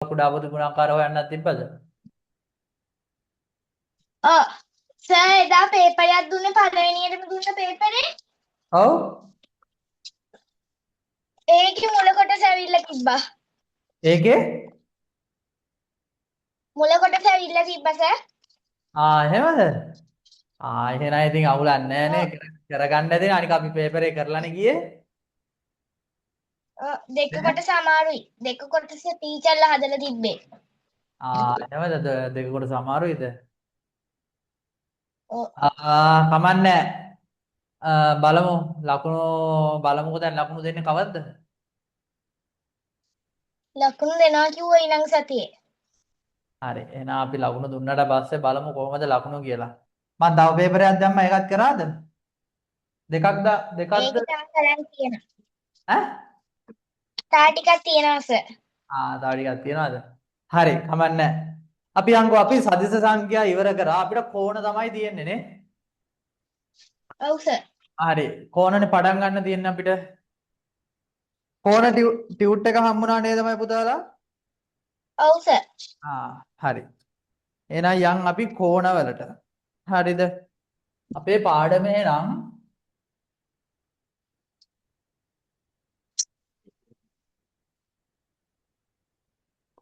කුඩා පොදු ගුණාකාර හොයන්නත් තිබ්බද? සර් එදා පේපරයක් දුන්නේ පළවෙනියටම දුන්න පේපරේ. ඔව්. ඒකේ මුල කොටස ඇවිල්ලා තිබ්බා. ඒකේ මුල කොටස ඇවිල්ලා තිබ්බා සර්. එහෙමද? එහෙනම් ඉතින් අවුලක් නැහැනේ. කරගන්න ඇතිනේ. අනික අපි පේපරේ කරලානේ ගියේ. දෙක කොටස අමාරුයි. දෙක කොටස ටීචර්ලා හදලා තිබ්බේ. එහෙමද? දෙක කොට සමාරුයිද? ඔව්. කමන්නේ. බලමු ලකුණු බලමුකෝ දැන් ලකුණු දෙන්නේ කවද්ද? ලකුණු දෙනවා කිව්වා ඊළඟ සතියේ. හරි. එහෙනම් අපි ලකුණු දුන්නාට පස්සේ බලමු කොහොමද ලකුණු කියලා. මම තව පේපරයක් දැම්මා ඒකත් කරාද? දෙකක්ද? ඒක තා කරන් තියෙනවා. ඈ? තා ටිකක් තියෙනවා සර්. තව ටිකක් තියනවාද? හරි, කමන්නේ. අපි යන්කෝ අපි සදිස සංඛ්‍යා ඉවර කරා. අපිට කෝණ තමයි තියෙන්නේ නේ. ඔව් සර්. හරි. කෝණනේ පටන් ගන්න තියෙන්නේ අපිට. කෝණ ටියුට් එක හම්බුණා නේද මයි පුතාලා? ඔව් සර්. හරි. එහෙනම් යන් අපි කෝණ වලට. හරිද? අපේ පාඩමේ නම්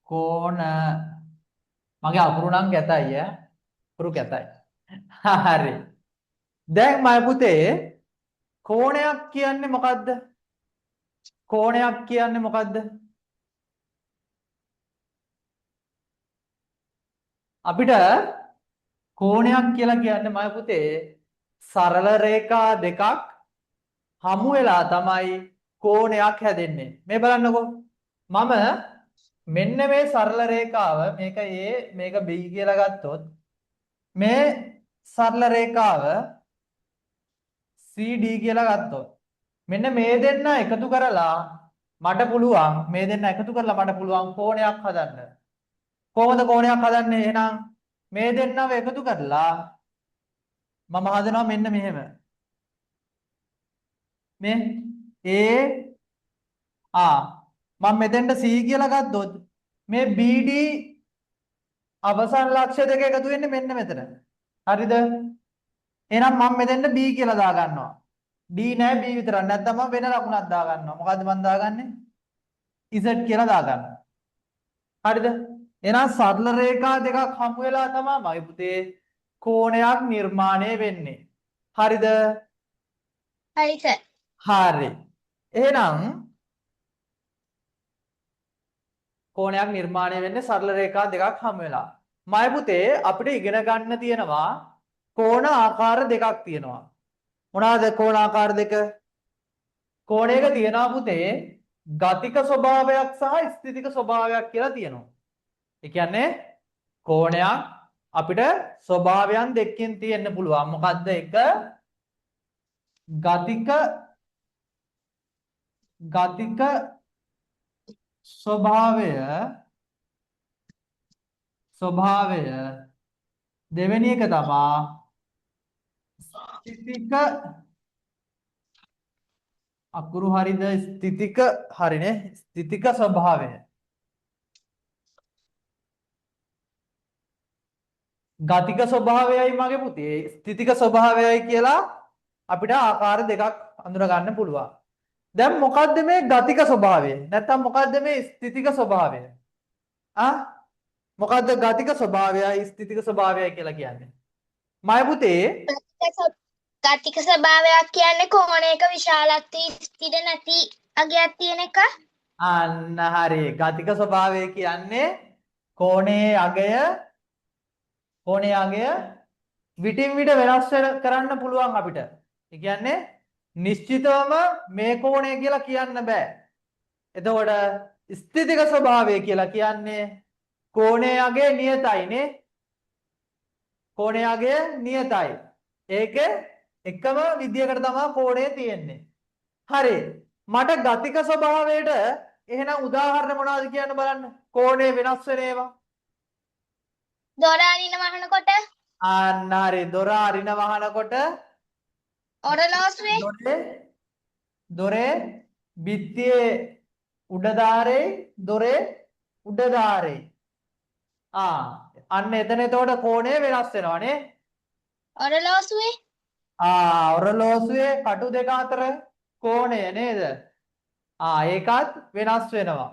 කෝණ මගේ අකුරු නම් කැතයි අකුරු කැතයි. හරි. දැන් මයි පුතේ කෝණයක් කියන්නේ මොකද්ද? කෝණයක් කියන්නේ මොකද්ද? අපිට කෝණයක් කියලා කියන්නේ මයි පුතේ සරල රේඛා දෙකක් හමු වෙලා තමයි කෝණයක් හැදෙන්නේ. මේ බලන්නකෝ. මම මෙන්න මේ සරල රේඛාව මේක A මේක B කියලා ගත්තොත් මේ සරල රේඛාව CD කියලා ගත්තොත් මෙන්න මේ දෙන්න එකතු කරලා මට පුළුවන් මේ දෙන්න එකතු කරලා මට පුළුවන් කෝණයක් හදන්න. කොහොමද කෝණයක් හදන්නේ? එහෙනම් මේ දෙන්නව එකතු කරලා මම හදනවා මෙන්න මෙහෙම. මේ මම මෙතෙන්ට C කියලා ගත්තොත් මේ BD අවසන් ලක්ෂ්‍ය දෙක එකතු වෙන්නේ මෙන්න මෙතන. හරිද? එහෙනම් මම මෙතෙන්ට B කියලා දා ගන්නවා. D නෑ B විතරක්. නැත්නම් මම වෙන ලකුණක් දා ගන්නවා. මොකද්ද මම දාගන්නේ? Z කියලා දා ගන්නවා. හරිද? එහෙනම් සරල රේඛා දෙකක් හමු වෙලා තමයි මගේ පුතේ කෝණයක් නිර්මාණය වෙන්නේ. හරිද? හරි සර්. හරි. එහෙනම් කෝණයක් නිර්මාණය වෙන්නේ සරල රේඛා දෙකක් හමු වෙලා. මගේ පුතේ අපිට ඉගෙන ගන්න තියෙනවා කෝණ ආකාර දෙකක් තියෙනවා. මොනවාද කෝණ ආකාර දෙක? කෝණයක තියෙනවා පුතේ ගතික ස්වභාවයක් සහ ස්ථිතික ස්වභාවයක් කියලා තියෙනවා. ඒ කියන්නේ කෝණයක් අපිට ස්වභාවයන් දෙකකින් තියෙන්න පුළුවන්. මොකද්ද? එක ගතික ස්වභාවය දෙවෙනි එක තමයි ස්ථිතික අකුරු හරිද? ස්ථිතික හරිනේ. ස්ථිතික ස්වභාවය. ගතික ස්වභාවයයි මගේ පුතේ ස්ථිතික ස්වභාවයයි කියලා අපිට ආකාර දෙකක් අඳුර ගන්න පුළුවන්. දැන් මොකද්ද මේ ගතික ස්වභාවය? නැත්නම් මොකද්ද මේ ස්ථිතික ස්වභාවය? මොකද්ද ගතික ස්වභාවයයි ස්ථිතික ස්වභාවයයි කියලා කියන්නේ? මය පුතේ ගතික ස්වභාවයක් කියන්නේ කෝණයක විශාලත්වයේ ස්ථිර නැති අගයක් තියෙන එක. අන්න හරි. ගතික ස්වභාවය කියන්නේ කෝණයේ අගය විටින් විට වෙනස් කරන්න පුළුවන් අපිට. ඒ කියන්නේ නිශ්චිතවම මේ කෝණය කියලා කියන්න බෑ. එතකොට ස්ථිතික ස්වභාවය කියලා කියන්නේ කෝණයේ අගය නියතයිනේ. කෝණයේ අගය නියතයි. ඒක එකම විදියකට තමයි කෝණය තියෙන්නේ. හරි. මට ගතික ස්වභාවයට එහෙනම් උදාහරණ මොනවද කියන්න බලන්න. කෝණය වෙනස් වෙන ඒවා. දොර අරින වහනකොට. අන්න හරි. දොර අරින වහනකොට ඔරලෝසුවේ දොරේ බිත්තියේ උඩ දාරේ දොරේ උඩ ධාරේ. අන්න එතන එතකොට කෝණය වෙනස් වෙනවානේ. ඔරලෝසුවේ ඔරලෝසුවේ කටු දෙක අතර කෝණය නේද? ඒකත් වෙනස් වෙනවා.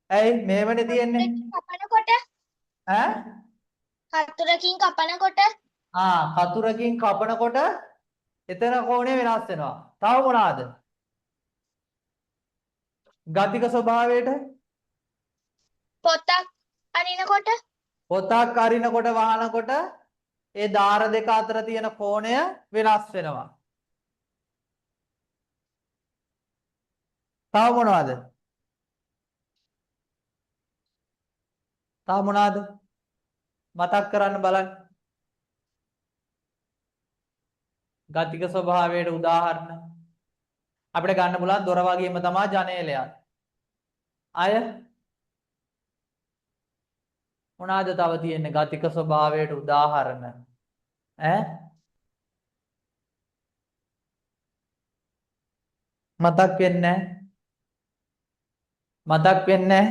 ඇයි මේවනේ තියෙන්නේ? කපනකොට ඈ? හතුරකින් කපනකොට කතුරකින් කපනකොට එතන කෝණය වෙනස් වෙනවා. තව මොනවාද? ගතික ස්වභාවයට පොතක් අරිනකොට පොතක් අරිනකොට වහනකොට ඒ දාර දෙක අතර තියෙන කෝණය වෙනස් වෙනවා. තව මොනවද? තව මොනවද? මතක් කරන්න බලන්න. ගතික ස්වභාවයට උදාහරණ අපිට ගන්න පුළුවන් දොර වගේම තමයි ජනේලයක්. අය මොනවාද තව තියෙන්නේ ගතික ස්වභාවයට උදාහරණ? මතක් වෙන්නේ මතක් වෙන්නේ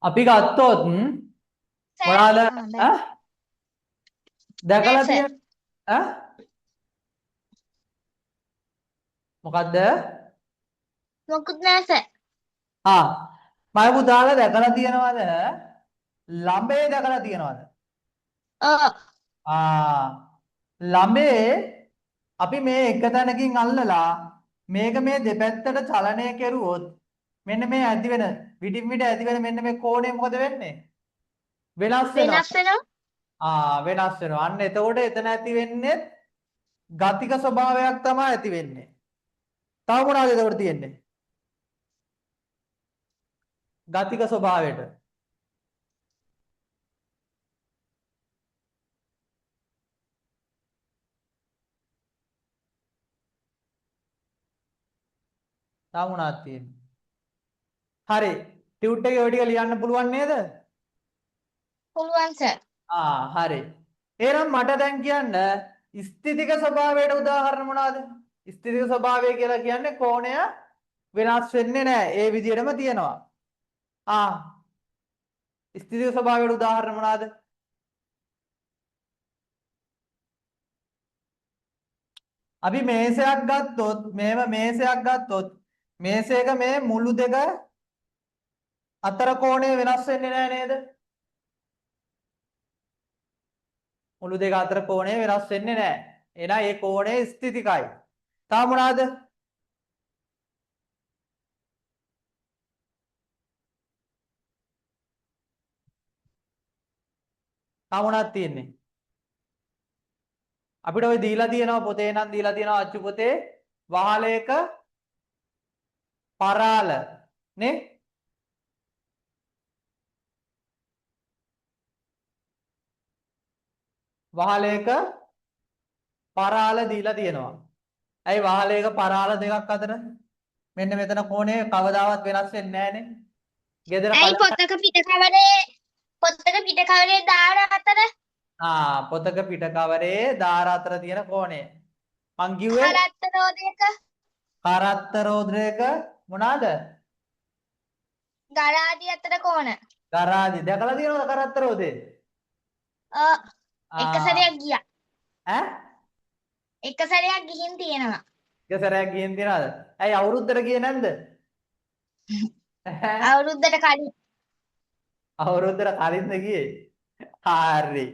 අපි ගත්තොත් මොනවාද? දැකලා තියෙන මොකද්ද? මොකුත් නෑ සර්. මම පුතාලා දැකලා තියෙනවද? ළඹේ දැකලා තියෙනවද? ළඹේ අපි මේ එක තැනකින් අල්ලලා මේක මේ දෙපැත්තට චලනය කෙරුවොත් මෙන්න මේ ඇති වෙන විටින් විට ඇති වෙන මෙන්න මේ කෝණය මොකද වෙන්නේ? වෙනස් වෙනවා. වෙනස් වෙනවා. අන්න එතකොට එතන ඇති වෙන්නේ ගතික ස්වභාවයක් තමයි ඇති වෙන්නේ. තව මොනවද එතකොට තියෙන්නේ? ගතික ස්වභාවයට තව මොනවද තියෙන්නේ? හරි. ටියුට් එකේ ඔය ටික ලියන්න පුළුවන් නේද? පුළුවන් සර්. හරි. එහෙනම් මට දැන් කියන්න ස්ථිතික ස්වභාවයට උදාහරණ මොනවාද? ස්ථිතික ස්වභාවය කියලා කියන්නේ කෝණය වෙනස් වෙන්නේ නැහැ. ඒ විදිහටම තියෙනවා. ස්ථිතික ස්වභාවයට උදාහරණ මොනවාද? අපි මේසයක් ගත්තොත් මේසයක් ගත්තොත් මේසයක මේ මුළු දෙක අතර කෝණය වෙනස් වෙන්නේ නැහැ නේද? මුළු දෙක අතර කෝණය වෙනස් වෙන්නේ නැහැ. එහෙනම් ඒ කෝණය ස්ථිතිකයි. තව මොනවාද? තව මොනවද තියෙන්නේ? අපිට ඔය දීලා තියෙනවා පොතේ නම් දීලා තියෙනවා අච්චු පොතේ වහලයක පරාල නේ? වහලයක පරාල දීලා තියෙනවා. ඇයි වහලයක පරාල දෙකක් අතර මෙන්න මෙතන කෝණය කවදාවත් වෙනස් වෙන්නේ නැහනේ. ගෙදර ඇයි පොතක පිටකවරේ දාර අතර පොතක පිට කවරේ දාර අතර තියෙන කෝණය. මං කිව්වේ කරත්ත රෝධයක මොනවාද? ගරාදි අතර කෝණ. ගරාදි දැකලා තියෙනවද කරත්ත රෝධය? එක සැරයක් ගියා. එක සැරයක් ගිහින් තියෙනවා. එක සැරයක් ගිහින් තියනවද? ඇයි අවුරුද්දට ගියේ නැන්ද? අවුරුද්දට කලින්. අවුරුද්දට කලින්ද ගියේ? හරි.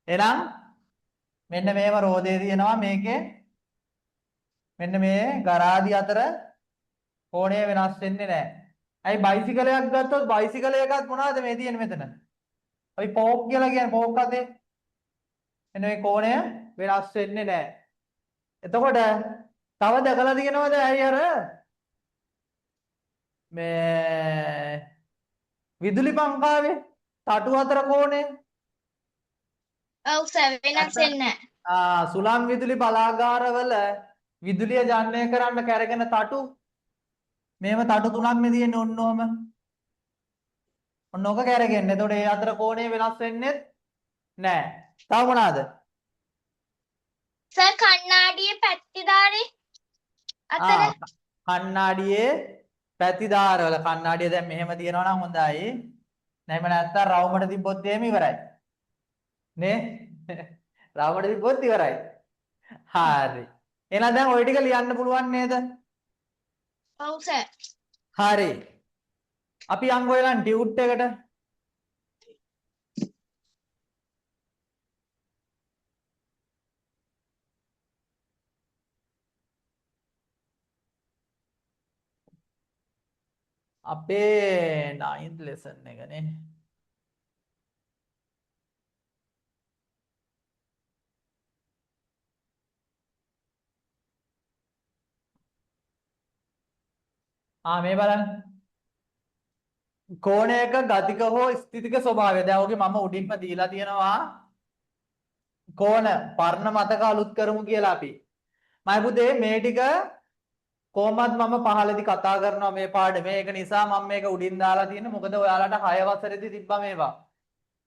එහෙනම් මෙන්න මේව රෝදේ තියෙනවා මේකේ මෙන්න මේ ගරාදි අතර කෝණය වෙනස් වෙන්නේ නැහැ. ඇයි බයිසිකලයක් ගත්තොත් බයිසිකලයකත් මොනවද මේ තියෙන්නේ මෙතන? අපි පෝක් කියලා කියන්නේ පෝක් අතේ එන්න මේ කෝණය වෙනස් වෙන්නේ නැහැ. එතකොට තව දැකලා තියෙනවද ඇයි අර මේ විදුලි පංකාවේ තටු අතර කෝණය ඔව් සර් වෙනස් වෙන්නේ නැහැ. සුළං විදුලි බලාගාරවල විදුලිය ජනනය කරන්න කැරගෙන තටු මේව තටු තුනක් නේ තියෙන්නේ ඔන්න ඔහම. ඔන්න ඔක කැරගෙන්න. එතකොට ඒ අතර කෝණය වෙනස් වෙන්නේ නැහැ. තව මොනවාද? සර් කණ්ණාඩියේ පැත්තිදාරේ අතර කණ්ණාඩියේ පැතිදාරවල කණ්ණාඩිය දැන් මෙහෙම තියනවා නම් හොඳයි. නැත්නම් නැත්තම් රවුමට තිබ්බොත් එහෙම ඉවරයි. නේ? රවුමට තිබ්බොත් ඉවරයි. හරි. එහෙනම් දැන් ওই ටික ලියන්න පුළුවන් නේද? ඔව් සර්. හරි. අපි යන් ගොයලන් ටියුට් එකට. අපේ 9th lesson එකනේ. මේ බලන්න. කෝණයක ගතික හෝ ස්ථිතික ස්වභාවය. දැන් ඔගේ මම උඩින්ම දීලා තියෙනවා කෝණ පර්ණ මතක අලුත් කරමු කියලා අපි. මම පුතේ මේ ටික කොහොමත් මම පහලදී කතා කරනවා මේ පාඩමේ. ඒක නිසා මම මේක උඩින් දාලා තියෙන්නේ. මොකද ඔයාලට 6 වසරේදී තිබ්බා මේවා.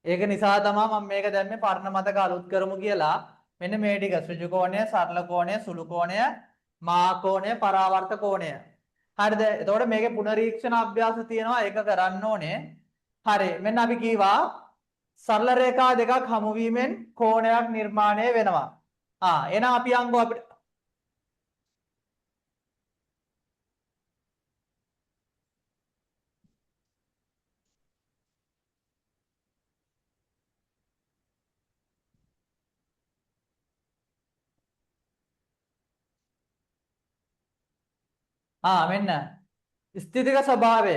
ඒක නිසා තමයි මම මේක දැම්මේ පර්ණ මතක අලුත් කරමු කියලා. මෙන්න මේ ටික ඍජු කෝණය, සරල කෝණය, සුළු කෝණය, මහා කෝණය, පරාවර්ත කෝණය. හරිද? එතකොට මේකේ පුනරීක්ෂණ අභ්‍යාස තියෙනවා. ඒක කරන්න ඕනේ. හරි. මෙන්න අපි කීවා සරල රේඛා දෙකක් හමු වීමෙන් කෝණයක් නිර්මාණය වෙනවා. එහෙනම් අපි අංගෝ අපිට මෙන්න ස්ථිතික ස්වභාවය.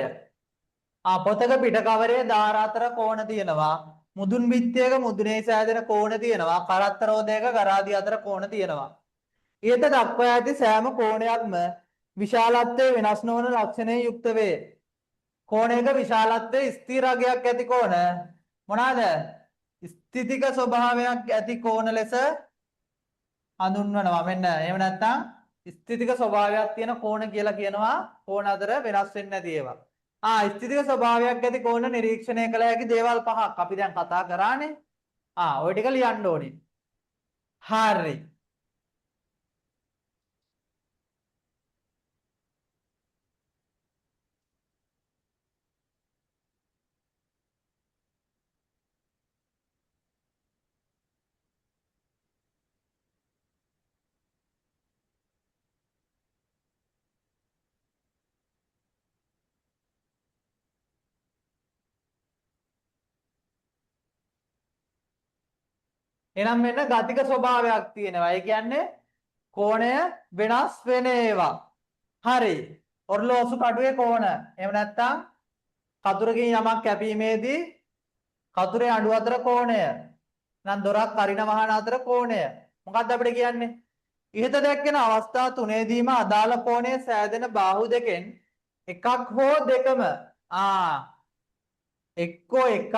පොතක පිට කවරේ දාර අතර කෝණ තියෙනවා. මුදුන් බිත්තියක මුදුනේ සෑදෙන කෝණ තියෙනවා. කරත්ත රෝදයක කරාදි අතර කෝණ තියෙනවා. ඊට දක්වා ඇති සෑම කෝණයක්ම විශාලත්වයේ වෙනස් නොවන ලක්ෂණයෙන් යුක්ත වේ. කෝණයක විශාලත්වයේ ස්ථිර අගයක් ඇති කෝණ මොනවාද? ස්ථිතික ස්වභාවයක් ඇති කෝණ ලෙස හඳුන්වනවා. මෙන්න එහෙම නැත්නම් ස්ථිතික ස්වභාවයක් තියෙන කෝණ කියලා කියනවා. කෝණ අතර වෙනස් වෙන්නේ නැති ඒවා. ස්ථිතික ස්වභාවයක් ඇති කෝණ නිරීක්ෂණය කළ හැකි දේවල් පහක් අපි දැන් කතා කරානේ. ওই ටික ලියන්න ඕනේ. හරි. එහෙනම් මෙන්න ගතික ස්වභාවයක් තියෙනවා. ඒ කියන්නේ කෝණය වෙනස් වෙන ඒවා. හරි. ඔර්ලෝසු කඩුවේ කෝණ. එහෙම නැත්නම් කතුරකින් යමක් කැපීමේදී කතුරේ අඩු අතර කෝණය. නම් දොරක් කරින වහන අතර කෝණය. මොකක්ද අපිට කියන්නේ? ඉහත දැක්වෙන අවස්ථා තුනේදීම අදාළ කෝණයේ සෑදෙන බාහුව දෙකෙන් එකක් හෝ දෙකම එක්කෝ එකක්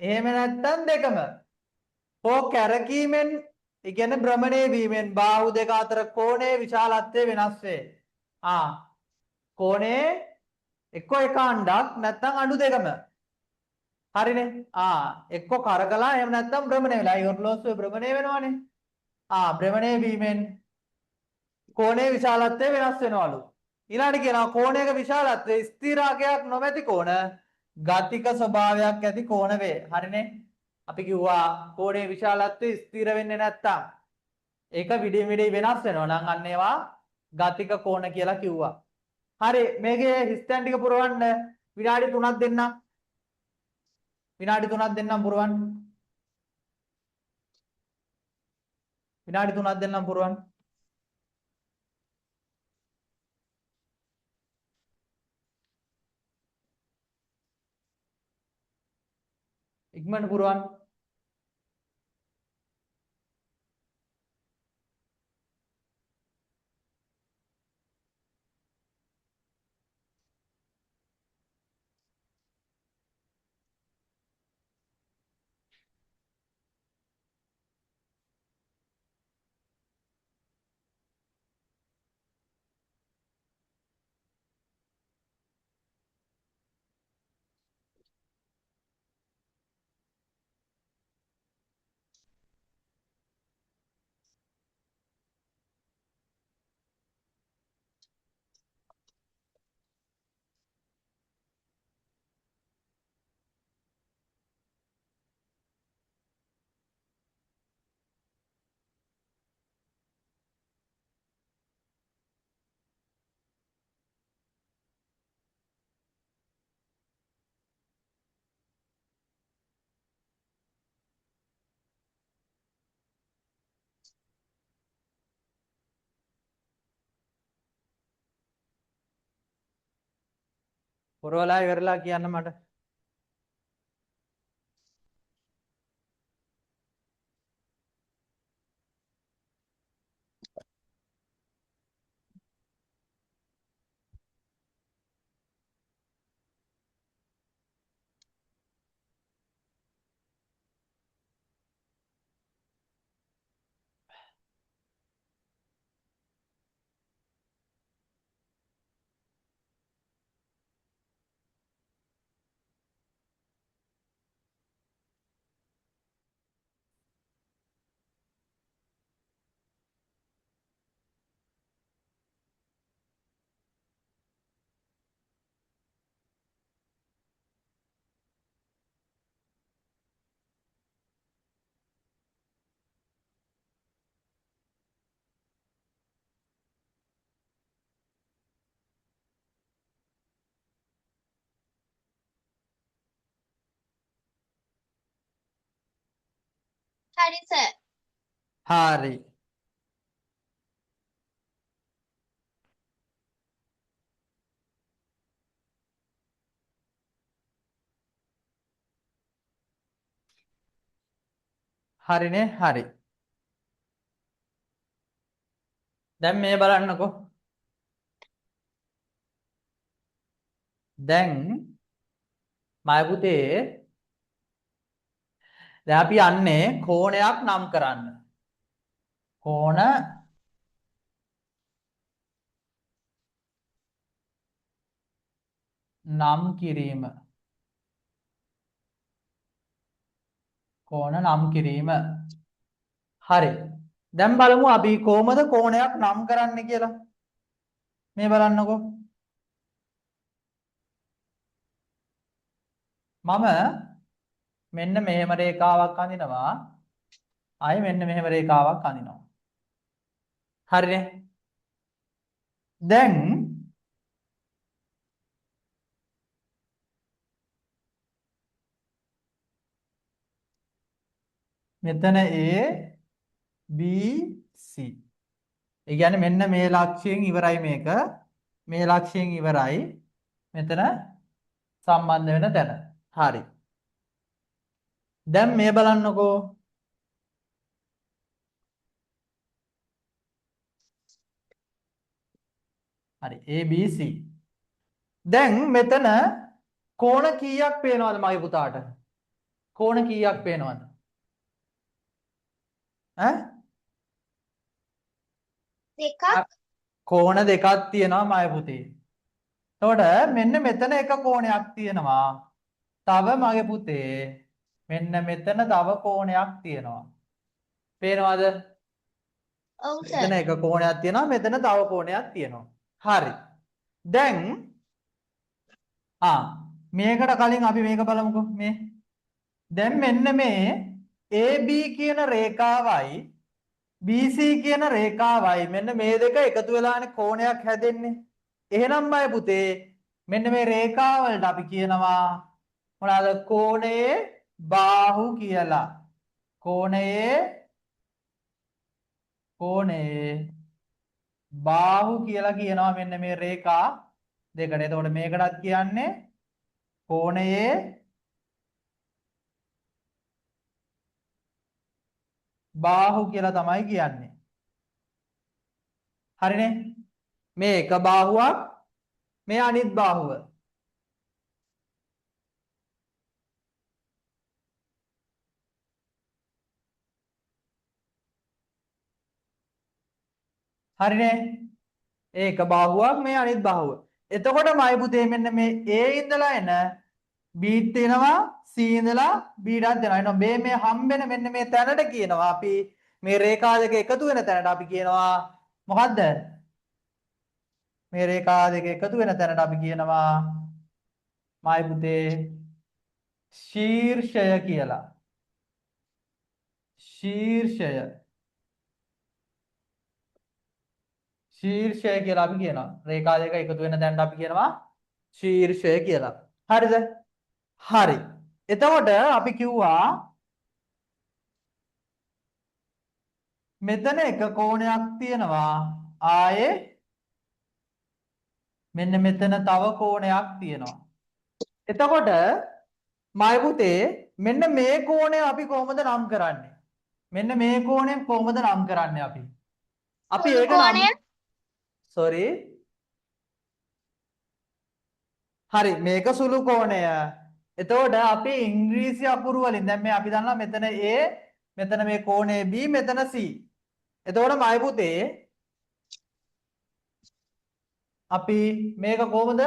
එහෙම නැත්නම් දෙකම හෝ කැරකීමෙන් ඒ කියන්නේ භ්‍රමණය වීමෙන් බාහුව දෙක අතර කෝණයේ විශාලත්වය වෙනස් වේ. කෝණයේ එක්කෝ එක අණ්ඩක් නැත්නම් අණු දෙකම. හරිනේ. එක්කෝ කරකලා එහෙම නැත්නම් භ්‍රමණය වෙලා. ඒ ඔර්ලෝසුවේ භ්‍රමණය වෙනවනේ. භ්‍රමණය වීමෙන් කෝණයේ විශාලත්වය වෙනස් වෙනවලු. ඊළඟට කියනවා කෝණයක විශාලත්වය ස්ථිරාගයක් නොමැති කෝණ ගතික ස්වභාවයක් ඇති කෝණ වේ. හරිනේ. අපි කිව්වා කෝණයේ විශාලත්වය ස්ථිර වෙන්නේ නැත්තම් ඒක විඩි වෙනස් වෙනවා නම් අන්න ඒවා ගතික කෝණ කියලා කිව්වා. හරි මේකේ හිස්තැන් ටික පුරවන්න විනාඩි 3ක් දෙන්නම්. විනාඩි 3ක් දෙන්නම් පුරවන්න. විනාඩි 3ක් දෙන්නම් පුරවන්න. ඉක්මනට පුරවන්න. පුරවලා ඉවරලා කියන්න මට. හරි සර්. හරි. හරිනේ හරි. දැන් මේ බලන්නකෝ. දැන් මයි පුතේ දැන් අපි යන්නේ කෝණයක් නම් කරන්න. කෝණ නම් කිරීම. කෝණ නම් කිරීම. හරි. දැන් බලමු අපි කොහොමද කෝණයක් නම් කරන්නේ කියලා. මේ බලන්නකෝ. මම මෙන්න මෙහෙම රේඛාවක් අඳිනවා. ආයෙ මෙන්න මෙහෙම රේඛාවක් අඳිනවා. හරිනේ. දැන් මෙතන A B C. ඒ කියන්නේ මෙන්න මේ ලක්ෂයෙන් ඉවරයි මේක. මේ ලක්ෂයෙන් ඉවරයි. මෙතන සම්බන්ධ වෙන තැන. හරි. දැන් මේ බලන්නකෝ. හරි A B C. දැන් මෙතන කෝණ කීයක් පේනවද මගේ පුතාට? කෝණ කීයක් පේනවද? ඈ? දෙකක්. කෝණ දෙකක් තියෙනවා මගේ පුතේ. එතකොට මෙන්න මෙතන එක කෝණයක් තියෙනවා. තව මගේ පුතේ මෙන්න මෙතන තව කෝණයක් තියෙනවා. පේනවද? ඔව් මෙතන සර්. එක කෝණයක් තියෙනවා මෙතන තව කෝණයක් තියෙනවා. හරි. දැන් මේකට කලින් අපි මේක බලමුකෝ මේ. දැන් මෙන්න මේ AB කියන රේඛාවයි BC කියන රේඛාවයි මෙන්න මේ දෙක එකතු වෙලානේ කෝණයක් හැදෙන්නේ. එහෙනම් අය පුතේ මෙන්න මේ රේඛාවලට අපි කියනවා මොනවාද? කෝණයේ බාහු කියලා. කෝණයේ බාහු කියලා කියනවා මෙන්න මේ රේඛා දෙකට. එතකොට මේකටත් කියන්නේ කෝණයේ බාහු කියලා තමයි කියන්නේ. හරිනේ? මේ එක බාහුවක් මේ අනිත් බාහුව. හරිනේ? ඒක බාහුවක් මේ අනිත් බාහුව. එතකොට මයි පුතේ මෙන්න මේ A ඉඳලා එන B තියෙනවා C ඉඳලා B ඩට් දෙනවා. එහෙනම් මේ හම්බෙන මෙන්න මේ තැනට කියනවා අපි මේ රේඛා දෙක එකතු වෙන තැනට අපි කියනවා මොකද්ද? මේ රේඛා දෙක එකතු වෙන තැනට අපි කියනවා මයි පුතේ ශීර්ෂය කියලා. ශීර්ෂය කියලා අපි කියනවා. රේඛා දෙක එකතු වෙන තැනට අපි කියනවා ශීර්ෂය කියලා. හරිද? හරි. එතකොට අපි කිව්වා මෙතන එක කෝණයක් තියෙනවා. ආයේ මෙන්න මෙතන තව කෝණයක් තියෙනවා. එතකොට මයි පුතේ මෙන්න මේ කෝණය අපි කොහොමද නම් කරන්නේ? මෙන්න මේ කෝණය කොහොමද නම් කරන්නේ අපි? අපි සුළු ඒක නම් කෝණය sorry හරි මේක සුළු කෝණය. එතකොට අපි ඉංග්‍රීසි අකුරු වලින් දැන් මේ අපි දන්නවා මෙතන A මෙතන මේ කෝණය B මෙතන C. එතකොට මයි පුතේ අපි මේක කොහොමද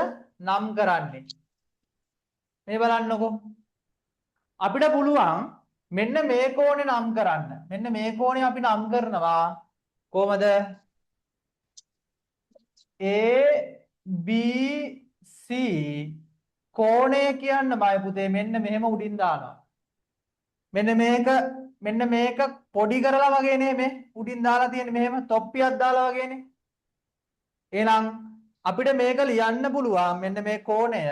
නම් කරන්නේ? මේ බලන්නකෝ. අපිට පුළුවන් මෙන්න මේ කෝණේ නම් කරන්න. මෙන්න මේ කෝණේ අපි නම් කරනවා කොහමද? ABC කෝණය කියන්න බය පුතේ මෙන්න මෙහෙම උඩින් දානවා. මෙන්න මේක පොඩි කරලා වගේ නේ මේ උඩින් දාලා තියෙන්නේ මෙහෙම තොප්පියක් දාලා වගේනේ. එහෙනම් අපිට මේක ලියන්න පුළුවන් මෙන්න මේ කෝණය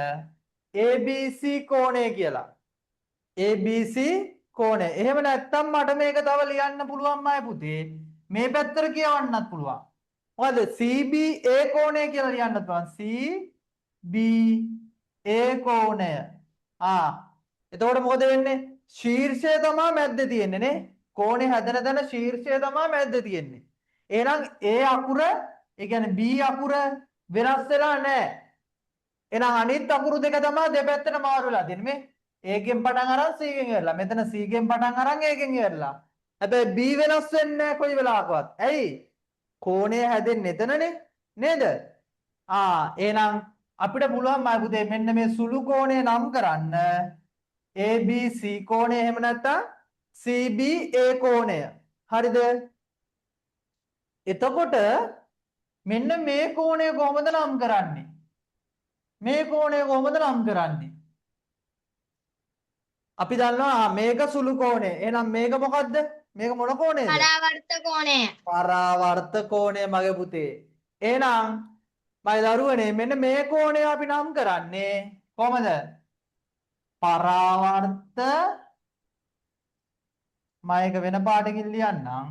ABC කෝණය කියලා. ABC කෝණය. එහෙම නැත්නම් මට මේක තව ලියන්න පුළුවන් අය පුතේ. මේ පැත්තට කියවන්නත් පුළුවන්. මොකද CBA කෝණය කියලා ලියන්නත් පුළුවන්. CBA කෝණය. එතකොට මොකද වෙන්නේ? ශීර්ෂය තමයි මැද්දේ තියෙන්නේ නේ. කෝණේ හැදෙන තැන ශීර්ෂය තමයි මැද්දේ තියෙන්නේ. එහෙනම් A අකුර, ඒ කියන්නේ B අකුර වෙනස් වෙලා නැහැ. එහෙනම් අනිත් අකුරු දෙක තමයි දෙපැත්තට මාරු වෙලා තියෙන්නේ. මේ A ගෙන් පටන් අරන් C ගෙන් ඉවරලා. මෙතන C ගෙන් පටන් අරන් A ගෙන් ඉවරලා. හැබැයි B වෙනස් වෙන්නේ නැහැ කොයි වෙලාවකවත්. ඇයි? කෝණය හැදෙන්නේ එතනනේ නේද? එහෙනම් අපිට පුළුවන් මම පුතේ මෙන්න මේ සුළු කෝණය නම් කරන්න ABC කෝණය එහෙම නැත්නම් CBA කෝණය. හරිද? එතකොට මෙන්න මේ කෝණය කොහොමද නම් කරන්නේ? මේ කෝණය කොහොමද නම් කරන්නේ? අපි දන්නවා මේක සුළු කෝණය. එහෙනම් මේක මොකද්ද? මේක මොන කෝණයද? පරාවර්ත කෝණය. පරාවර්ත කෝණය මගේ පුතේ. එහෙනම් මගේ දරුවනේ මෙන්න මේ කෝණය අපි නම් කරන්නේ කොහමද? පරාවර්ත මම ඒක වෙන පාටකින් ලියන්නම්.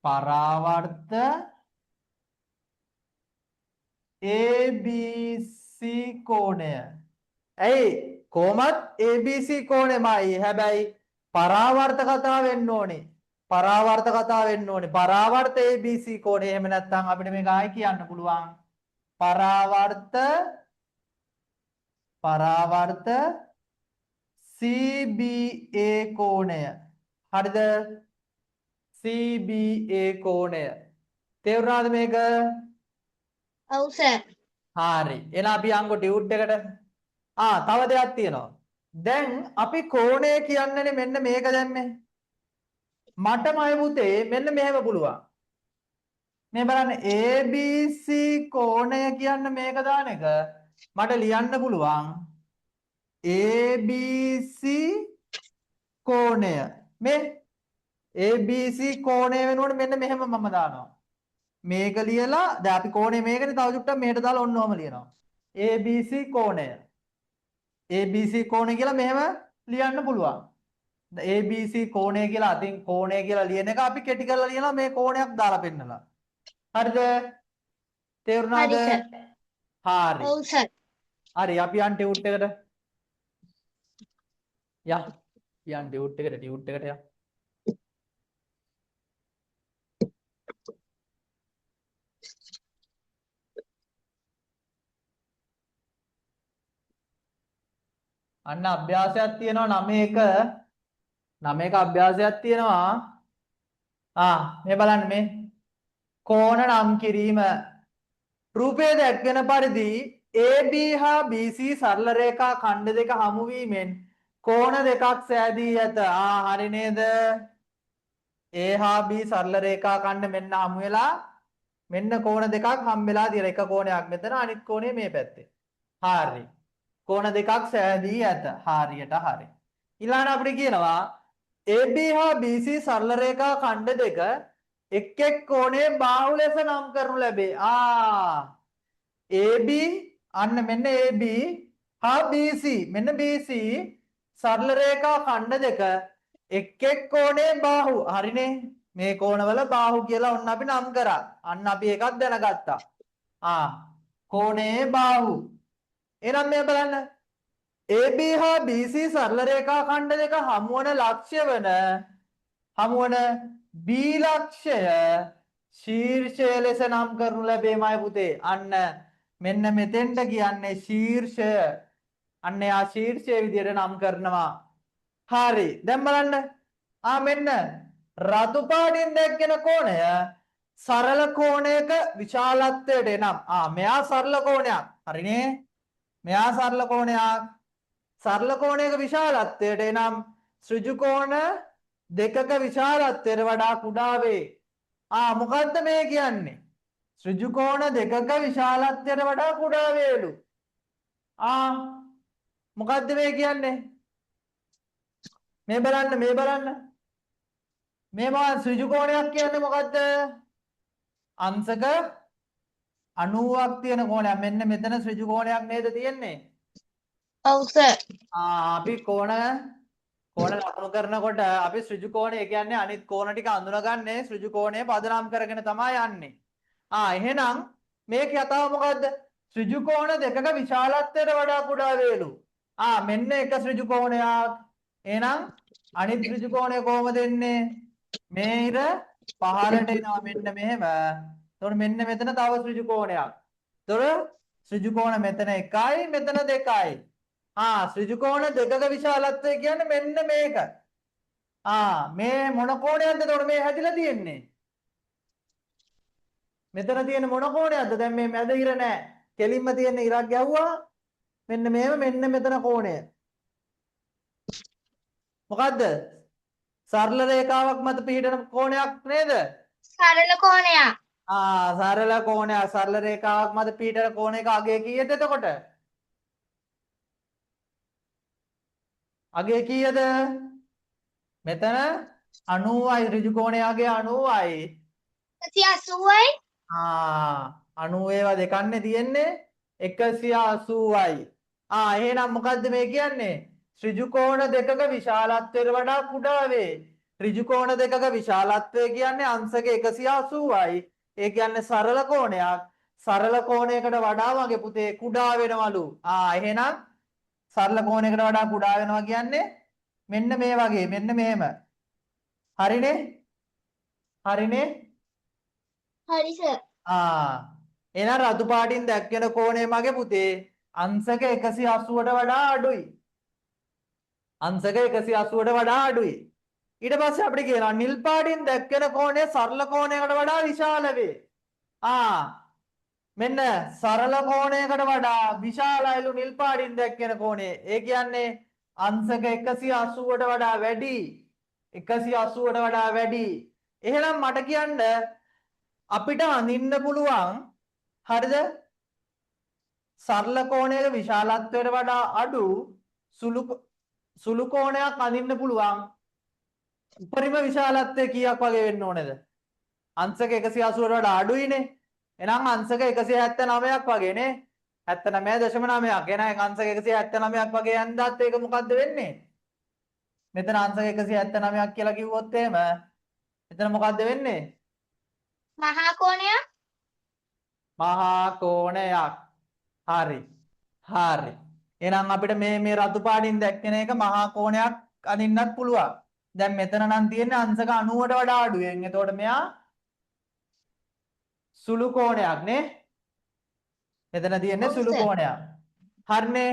පරාවර්ත ABC කෝණය. ඇයි? කොහොමත් ABC කෝණයමයි. හැබැයි පරාවර්ත කතාව වෙන්න ඕනේ. පරාවර්ත කතාව වෙන්න ඕනේ. පරාවර්ත ABC කෝණය. එහෙම නැත්නම් අපිට මේක ආයි කියන්න පුළුවන්. පරාවර්ත CBA කෝණය. හරිද? CBA කෝණය. තේරුණාද මේක? ඔව් සර්. හරි. එහෙනම් අපි යන්කො ටියුට් එකට. තව දෙයක් තියෙනවා. දැන් අපි කෝණය කියන්නේ මෙන්න මේක දැම්මේ. මටමයි පුතේ මෙන්න මෙහෙම පුළුවන්. මේ බලන්න ABC කෝණය කියන්න මේක දාන එක මට ලියන්න පුළුවන් ABC කෝණය. මේ ABC කෝණය වෙනුවට මෙන්න මෙහෙම මම දානවා. මේක ලියලා දැන් අපි කෝණය මේකනේ තව චුට්ටක් මෙහෙට දාලා ඔන්න ඔහම ලියනවා. ABC කෝණය. ABC කෝණය කියලා මෙහෙම ලියන්න පුළුවන්. ABC කෝණය කියලා අතින් කෝණය කියලා ලියන එක අපි කෙටි කරලා ලියනවා මේ කෝණයක් දාලා පෙන්නලා. හරිද? තේරුණාද? හරි සර්. හරි. ඔව් සර්. හරි අපි යන් ටියුට් එකට. යන් ටියුට් එකට යන්. අන්න අභ්‍යාසයක් තියෙනවා 9ක අභ්‍යාසයක් තියෙනවා. මේ බලන්න මේ කෝණ නම් කිරීම රූපයේ දැක්වෙන පරිදි AB හා BC සරල රේඛා ඛණ්ඩ දෙක හමු වීමෙන් කෝණ දෙකක් සෑදී ඇත. හරි නේද? A හා B සරල රේඛා ඛණ්ඩ මෙන්න හමු වෙලා මෙන්න කෝණ දෙකක් හම් වෙලා තියෙන එක කෝණයක් මෙතන අනිත් කෝණය මේ පැත්තේ. හරි. කෝණ දෙකක් සෑදී ඇත. හරියට හරි. ඊළඟට අපිට කියනවා AB හා BC සරල රේඛා ඛණ්ඩ දෙක එක් එක් කෝණයේ බාහුව ලෙස නම් කරනු ලැබේ. AB අන්න මෙන්න AB හා BC මෙන්න BC සරල රේඛා ඛණ්ඩ දෙක එක් එක් කෝණයේ බාහුව. හරිනේ. මේ කෝණවල බාහුව කියලා ඔන්න අපි නම් කරා. අන්න අපි එකක් දැනගත්තා. කෝණයේ බාහු. එහෙනම් මේ බලන්න. AB හා BC සරල රේඛා ඛණ්ඩ දෙක හමුවන ලක්ෂ්‍ය වන B ලක්ෂය ශීර්ෂය ලෙස නම් කරනු ලැබේමයි පුතේ. අන්න මෙන්න මෙතෙන්ට කියන්නේ ශීර්ෂය. අන්න යා ශීර්ෂයේ විදියට නම් කරනවා. හරි. දැන් බලන්න. මෙන්න රතු පාටින් දැක්කෙන කෝණය සරල කෝණයක විශාලත්වයට එනම්. මෙයා සරල කෝණයක්. හරිනේ? මෙයා සරල කෝණයක්. සරල කෝණයක විශාලත්වයට එනම් ඍජු කෝණ දෙකක විශාලත්වයට වඩා කුඩා වේ. මොකද්ද මේ කියන්නේ? ඍජු කෝණ දෙකක විශාලත්වයට වඩා කුඩා වේලු. මොකද්ද මේ කියන්නේ? මේ බලන්න මේ බලන්න. මේ ඍජු කෝණයක් කියන්නේ මොකද්ද? අංශක 90ක් තියෙන කෝණයක්. මෙන්න මෙතන ඍජු කෝණයක් නේද තියෙන්නේ? ඔව් සර්. අපි කෝණ ලකුණු කරනකොට අපි ඍජු කෝණය කියන්නේ අනිත් කෝණ ටික අඳුනගන්නේ ඍජු කෝණය පදනම් කරගෙන තමයි යන්නේ. එහෙනම් මේක යතාව මොකද්ද? ඍජු කෝණ දෙකක විශාලත්වයට වඩා කුඩා වේලු. මෙන්න එක ඍජු කෝණයක්. එහෙනම් අනිත් ඍජු කෝණය කොහොමද එන්නේ? මේ ඉර පහළට එනවා මෙන්න මෙහෙම. එතකොට මෙන්න මෙතන තව ඍජු කෝණයක්. එතකොට ඍජු කෝණ මෙතන 1යි මෙතන 2යි. ඍජු කෝණ දෙකක විශාලත්වය කියන්නේ මෙන්න මේක. මේ මොන කෝණයක්ද එතකොට මේ හැදිලා තියෙන්නේ? මෙතන තියෙන මොන කෝණයක්ද? දැන් මේ මැද ඉර නැහැ. කෙලින්ම තියෙන ඉරක් ගැහුවා. මෙන්න මේව මෙන්න මෙතන කෝණය. මොකද්ද? සරල රේඛාවක් මත පිහිටන කෝණයක් නේද? සරල කෝණයක්. සරල කෝණයක්. සරල රේඛාවක් මත පිහිටන කෝණයක අගය කීයද එතකොට? අගය කීයද? මෙතන 90යි. ඍජු කෝණයේ අගය 90යි. 180යි. 90 ඒවා දෙකන්නේ තියෙන්නේ 180යි. එහෙනම් මොකද්ද මේ කියන්නේ? ඍජු කෝණ දෙකක විශාලත්වයට වඩා කුඩා වේ. ඍජු කෝණ දෙකක විශාලත්වය කියන්නේ අංශක 180යි. ඒ කියන්නේ සරල කෝණයක්. සරල කෝණයකට වඩා වගේ පුතේ කුඩා වෙනවලු. එහෙනම් සරල කෝණයකට වඩා කුඩා වෙනවා කියන්නේ මෙන්න මේ වගේ මෙන්න මෙහෙම. හරිනේ? හරිනේ? හරි සර්. එහෙනම් රතු පාටින් දැක්කෙන කෝණය මගේ පුතේ අංශක 180ට වඩා අඩුයි. අංශක 180ට වඩා අඩුයි. ඊට පස්සේ අපිට කියනවා නිල් පාටින් දැක්කෙන කෝණය සරල කෝණයකට වඩා විශාල වේ. මෙන්න සරල කෝණයකට වඩා විශාලයිලු නිල් පාටින් දැක්කෙන කෝණය. ඒ කියන්නේ අංශක 180ට වඩා වැඩි. 180ට වඩා වැඩි. එහෙනම් මට කියන්න අපිට අඳින්න පුළුවන් හරිද? සරල කෝණයක විශාලත්වයට වඩා අඩු සුළු කෝණයක් අඳින්න පුළුවන්. උපරිම විශාලත්වය කීයක් වගේ වෙන්න ඕනේද? අංශක 180ට වඩා අඩුයිනේ. එහෙනම් අංශක 179ක් වගේ නේ. 79.9ක්. එහෙනම් අංශක 179ක් වගේ යන්දාත් ඒක මොකද්ද වෙන්නේ? මෙතන අංශක 179ක් කියලා කිව්වොත් එහෙම මෙතන මොකද්ද වෙන්නේ? මහා කෝණයක්. මහා කෝණයක්. හරි. හරි. එහෙනම් අපිට මේ රතු පාටින් දැක්කෙන එක මහා කෝණයක් අඳින්නත් පුළුවන්. දැන් මෙතන නම් තියෙන්නේ අංශක 90ට වඩා අඩුවෙන්. එතකොට මෙයා සුළු කෝණයක් නේ. මෙතන තියෙන්නේ සුළු කෝණයක්. හරිනේ?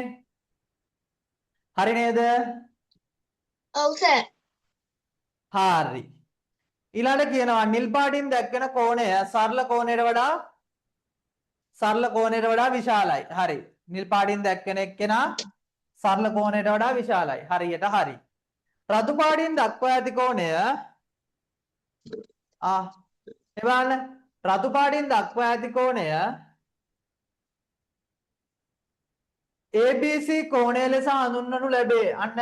හරි නේද? ඔව් සර්. හරි. ඊළඟට කියනවා නිල් පාටින් දැක්කෙන කෝණය සරල කෝණයට වඩා විශාලයි. හරි. නිල් පාටින් දැක්කෙන එක්කෙනා සරල කෝණයට වඩා විශාලයි. හරියට හරි. රතු පාටින් දක්වා ඇති කෝණය එවන්න රතු පාටින් දක්වා ඇති කෝණය ABC කෝණය ලෙස හඳුන්වනු ලැබේ. අන්න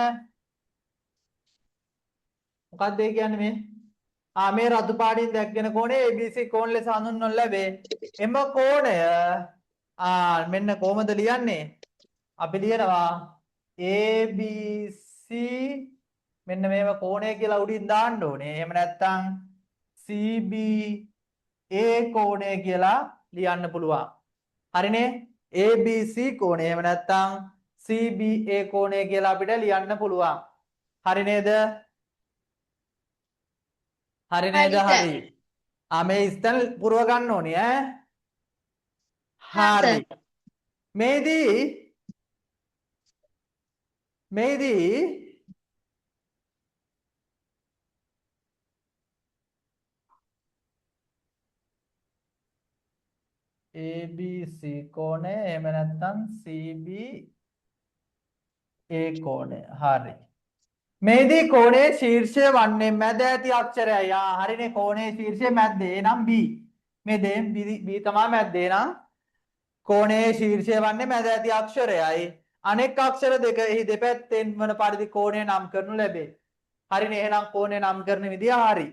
මොකක්ද ඒ කියන්නේ මේ? මේ රතු පාටින් දැක්වෙන කෝණය ABC කෝණ ලෙස හඳුන්වනු ලැබේ. එම කෝණය මෙන්න කොහොමද ලියන්නේ? අපි ලියනවා ABC මෙන්න මේව කෝණය කියලා උඩින් දාන්න ඕනේ. එහෙම නැත්නම් CBA කෝණය කියලා ලියන්න පුළුවන්. හරිනේ ABC කෝණය එහෙම නැත්නම් CBA කෝණය කියලා අපිට ලියන්න පුළුවන්. හරි නේද? හරි නේද? හරි සර්. හරි. මේ ස්තන පුරව ගන්න ඕනේ ඈ. හා හරි. සර්. මේදී ABC කෝණය එහෙම නැත්නම් CBA කෝණය. හරි. මේදී කෝණයේ ශීර්ෂය වන්නේ මැද ඇති අක්ෂරයයි. හරිනේ කෝණයේ ශීර්ෂය මැද්දේ. එනම් B. මේ දෙයෙන් B තමයි මැද්දේ නම් කෝණයේ ශීර්ෂය වන්නේ මැද ඇති අක්ෂරයයි. අනෙක් අක්ෂර දෙක එහි දෙපැත්තෙන් වන පරිදි කෝණය නම් කරනු ලැබේ. හරිනේ එහෙනම් කෝණය නම් කරන විදිය හරි.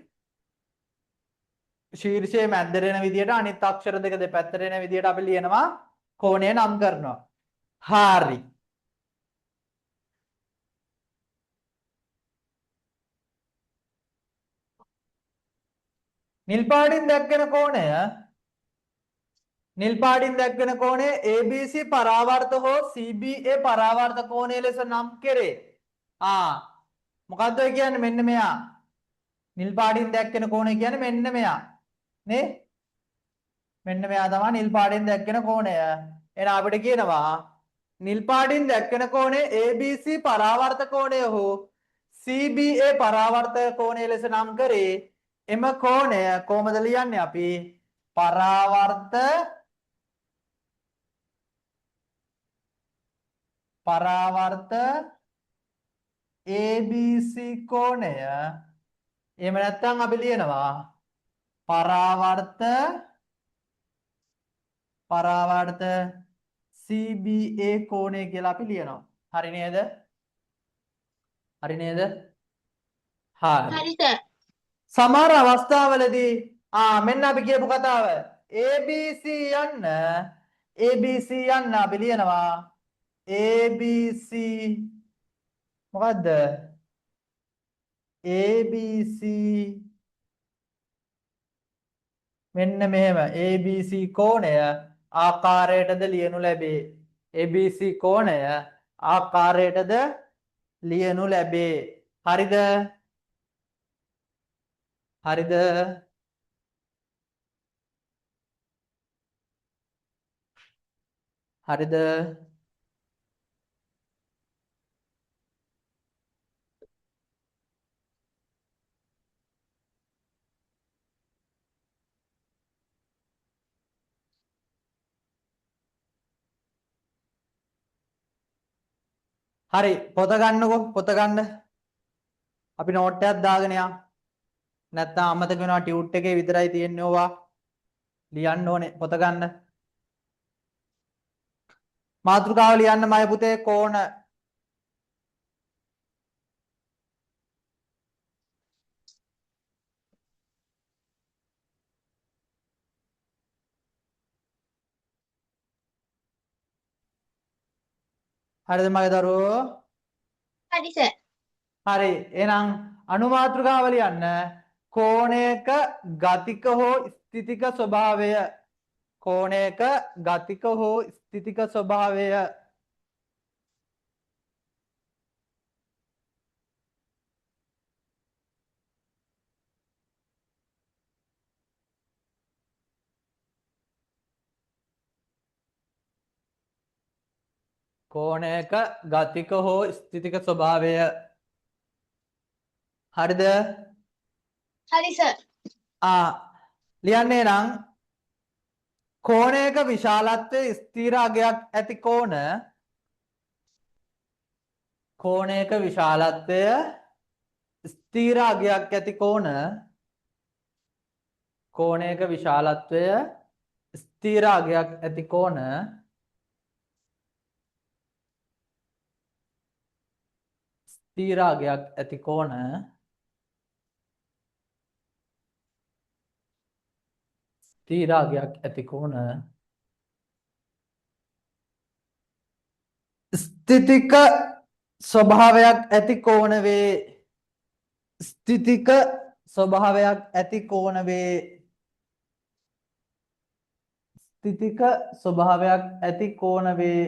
ශීර්ෂයේ මැද්දට එන විදියට අනිත් අක්ෂර දෙක දෙපැත්තට එන විදියට අපි ලියනවා කෝණය නම් කරනවා. හරි. නිල් පාටින් දැක්වෙන කෝණය ABC පරාවර්ත හෝ CBA පරාවර්ත කෝණය ලෙස නම් කෙරේ. මොකද්ද ඔය කියන්නේ මෙන්න මෙයා. නිල් පාටින් දැක්වෙන කෝණය කියන්නේ මෙන්න මෙයා. නේ? මෙන්න මෙයා තමයි නිල් පාටින් දැක්වෙන කෝණය. එහෙනම් අපිට කියනවා නිල් පාටින් දැක්වෙන කෝණය ABC පරාවර්ත කෝණය හෝ CBA පරාවර්ත කෝණය ලෙස නම් කරේ. එම කෝණය කොහොමද ලියන්නේ අපි? පරාවර්ත ABC කෝණය. එහෙම නැත්නම් අපි ලියනවා පරාවර්ත CBA කෝණය කියලා අපි ලියනවා. හරි නේද? හරි. හරි සර්. සමහර අවස්ථාවලදී මෙන්න අපි කියපු කතාව ABC යන්න අපි ලියනවා ABC මොකද්ද? ABC මෙන්න මෙහෙම ABC කෝණය ආකාරයටද ලියනු ලැබේ. ABC කෝණය ආකාරයටද ලියනු ලැබේ. හරිද? හරිද? හරිද? හරි පොත ගන්නකො පොත ගන්න. අපි නෝට් එකක් දාගෙන යමු. නැත්නම් අමතක වෙනවා ටියුට් එකේ විතරයි තියෙන්නේ ඕවා. ලියන්න ඕනේ පොත ගන්න. මාතෘකාව ලියන්න මය පුතේ කෝණ. හරිද මගේ දරුවෝ? හරි සර්. හරි එහෙනම් අනුමාත්‍රකාව ලියන්න කෝණයක ගතික හෝ ස්ථිතික ස්වභාවය. කෝණයක ගතික හෝ ස්ථිතික ස්වභාවය. කෝණයක ගතික හෝ ස්ථිතික ස්වභාවය. හරිද? හරි සර්. ලියන්නේ නම් කෝණයක විශාලත්වය ස්ථිර අගයක් ඇති කෝණ. කෝණයක විශාලත්වය ස්ථිර අගයක් ඇති කෝණ. කෝණයක විශාලත්වය ස්ථිර අගයක් ඇති කෝණ. ස්ථිර අගයක් ඇති කෝණ. ස්ථිර අගයක් ඇති කෝණ. ස්ථිතික ස්වභාවයක් ඇති කෝණ වේ. ස්ථිතික ස්වභාවයක් ඇති කෝණ වේ. ස්ථිතික ස්වභාවයක් ඇති කෝණ වේ.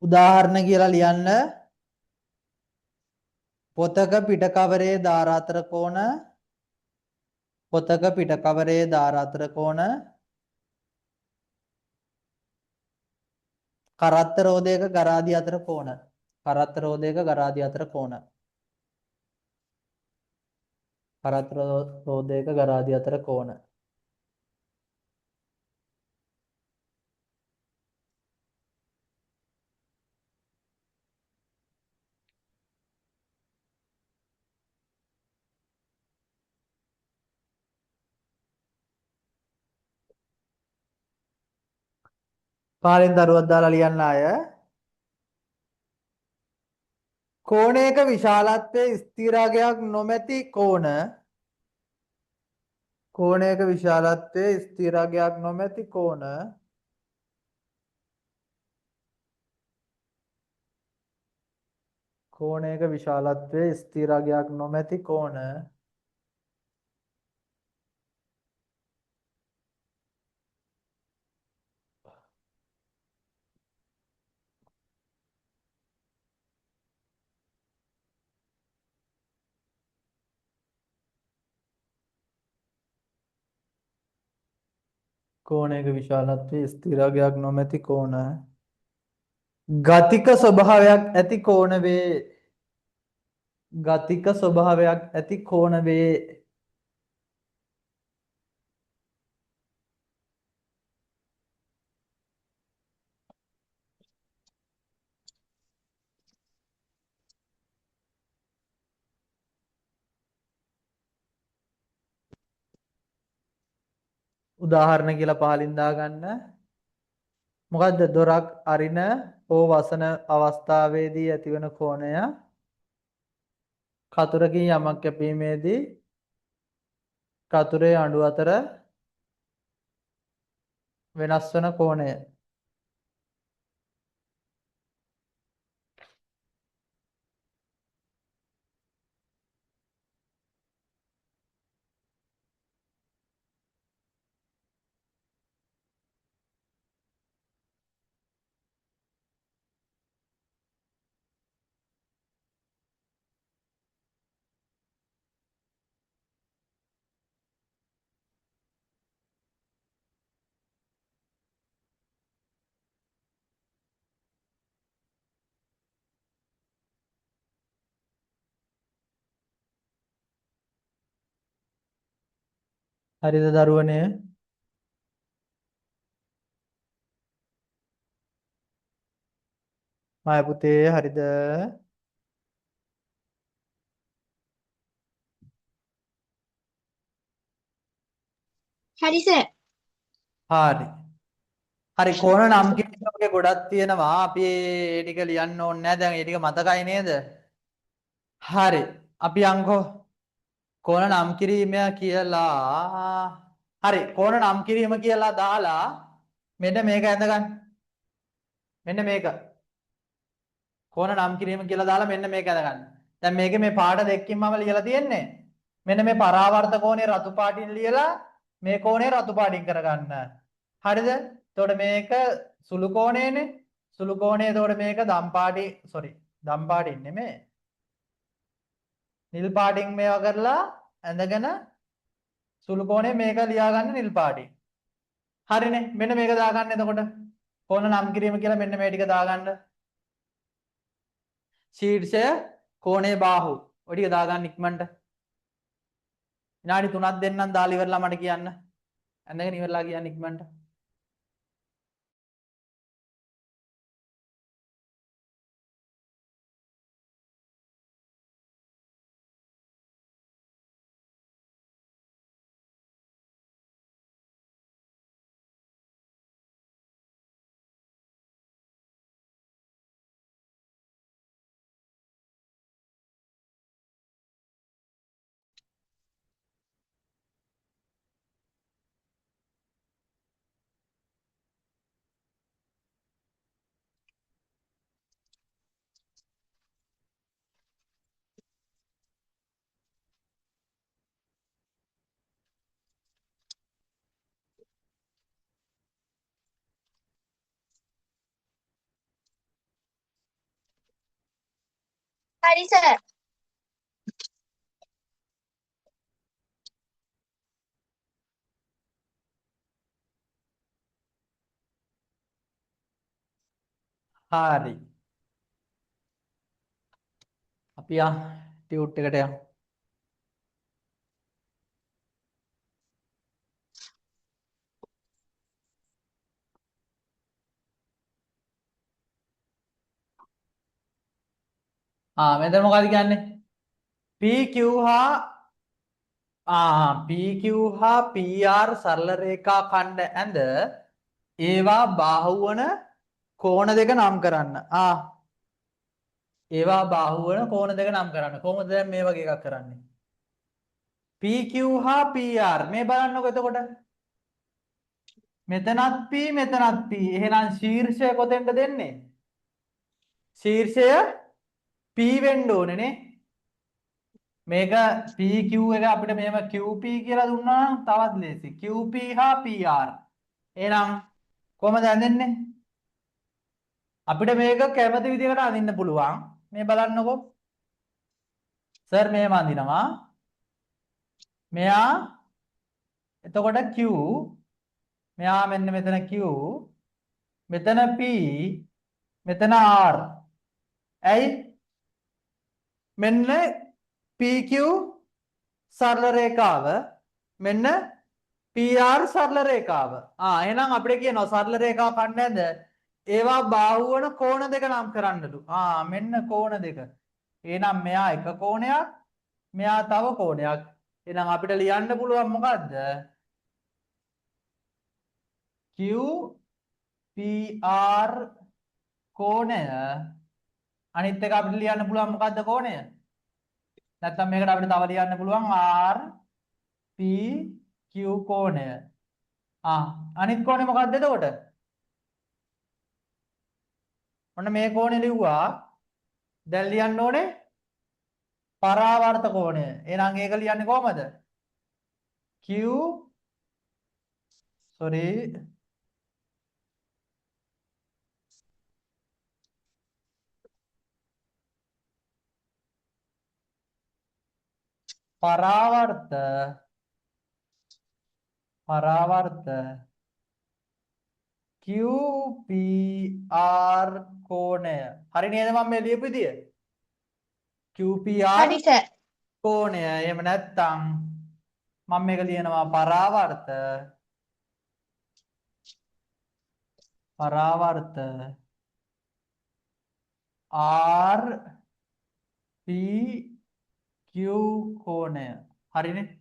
උදාහරණ කියලා ලියන්න. පොතක පිටකවරේ දාර අතර කෝණ, පොතක පිටකවරේ දාර අතර කෝණ, කරත්ත රෝදයක ගරාදි අතර කෝණ, කරත්ත රෝදයක ගරාදි අතර කෝණ, කරත්ත රෝදයක ගරාදි අතර කෝණ. පහලින් දරුවක් දාලා ලියන්න අය. කෝණයක විශාලත්වයේ ස්ථිරාගයක් නොමැති කෝණ, කෝණයක විශාලත්වයේ ස්ථිරාගයක් නොමැති කෝණ කෝණයක විශාලත්වයේ ස්ථිරාගයක් නොමැති කෝණ කෝණයක විශාලත්වයේ ස්ථිරාගයක් නොමැති කෝණ ගතික ස්වභාවයක් ඇති කෝණ වේ. ගතික ස්වභාවයක් ඇති කෝණ වේ. උදාහරණ කියලා පහලින් දාගන්න. මොකද්ද? දොරක් අරින හෝ වසන අවස්ථාවේදී ඇතිවන කෝණය, කතුරකින් යමක් කැපීමේදී කතුරේ අඬු අතර වෙනස් වන කෝණය. හරිද දරුවනේ? මාය පුතේ හරිද? හරි සර්. හරි. හරි කෝණ නම් කිරීමක ගොඩක් තියෙනවා. අපි ඒ ටික ලියන්න ඕනේ නැහැ. දැන් ඒ ටික මතකයි නේද? හරි. අපි අංකෝ කෝණ නම් කිරීම කියලා. හරි. කෝණ නම් කිරීම කියලා දාලා මෙන්න මේක ඇඳගන්න. මෙන්න මේක. කෝණ නම් කිරීම කියලා දාලා මෙන්න මේක ඇඳගන්න. දැන් මේකේ මේ පාට දෙකකින් මම ලියලා තියෙන්නේ. මෙන්න මේ පරාවර්ත කෝණය රතු පාටින් ලියලා මේ කෝණය රතු පාටින් කරගන්න. හරිද? එතකොට මේක සුළු කෝණයනේ. සුළු කෝණය එතකොට මේක දම් පාටි දම් පාටින් නෙමෙයි. නිල් පාටින් මේවා කරලා ඇඳගෙන සුළු කෝණය මේක ලියාගන්න නිල් පාටින්. හරිනේ. මෙන්න මේක දාගන්න එතකොට. කෝණ නම් කිරීම කියලා මෙන්න මේ ටික දාගන්න. ශීර්ෂය කෝණේ බාහුව. ඔය ටික දාගන්න ඉක්මනට. විනාඩි 3ක් දෙන්නම් දාලා ඉවරලා මට කියන්න. ඇඳගෙන ඉවරලා කියන්න ඉක්මනට. හරි සර්. හරි. අපි ටියුට් එකට යමු. මෙතන මොකක්ද කියන්නේ? PQ හා PQ හා PR සරල රේඛා ඛණ්ඩ ඇඳ ඒවා බාහුව වන කෝණ දෙක නම් කරන්න. ඒවා බාහුව වන කෝණ දෙක නම් කරන්න. කොහොමද දැන් මේ වගේ එකක් කරන්නේ? PQ හා PR මේ බලන්නකො එතකොට. මෙතනත් P මෙතනත් P. එහෙනම් ශීර්ෂය කොතෙන්ද දෙන්නේ? ශීර්ෂය P වෙන්න ඕනේ නේ. මේක PQ එක අපිට මෙහෙම QP කියලා දුන්නා නම් තවත් ලේසි. QP හා PR. එහෙනම් කොහමද ඇඳෙන්නේ? අපිට මේක කැමති විදිහකට අඳින්න පුළුවන්. මේ බලන්නකෝ. සර් මේව අඳිනවා. මෙයා එතකොට Q මෙයා මෙන්න මෙතන Q මෙතන P මෙතන R. ඇයි? මෙන්න PQ සරල රේඛාව මෙන්න PR සරල රේඛාව. එහෙනම් අපිට කියනවා සරල රේඛා ඛණ්ඩ ඇඳ ඒවා බාහුව වන කෝණ දෙක නම් කරන්නලු. මෙන්න කෝණ දෙක. එහෙනම් මෙයා එක කෝණයක් මෙයා තව කෝණයක්. එහෙනම් අපිට ලියන්න පුළුවන් මොකද්ද? QPR කෝණය අනිත් එක අපිට ලියන්න පුළුවන් මොකද්ද කෝණය? නැත්නම් මේකට අපිට තව ලියන්න පුළුවන් RPQ කෝණය. අනිත් කෝණය මොකක්ද එතකොට? ඔන්න මේ කෝණය ලිව්වා. දැන් ලියන්න ඕනේ පරාවර්ත කෝණය. එහෙනම් ඒක ලියන්නේ කොහමද? පරාවර්ත QPR කෝණය. හරි නේද මම මේ ලියපු විදිය? QPR හරි සර්. කෝණය. එහෙම නැත්නම් මම මේක ලියනවා පරාවර්ත RPQ කෝණය. හරිනේ?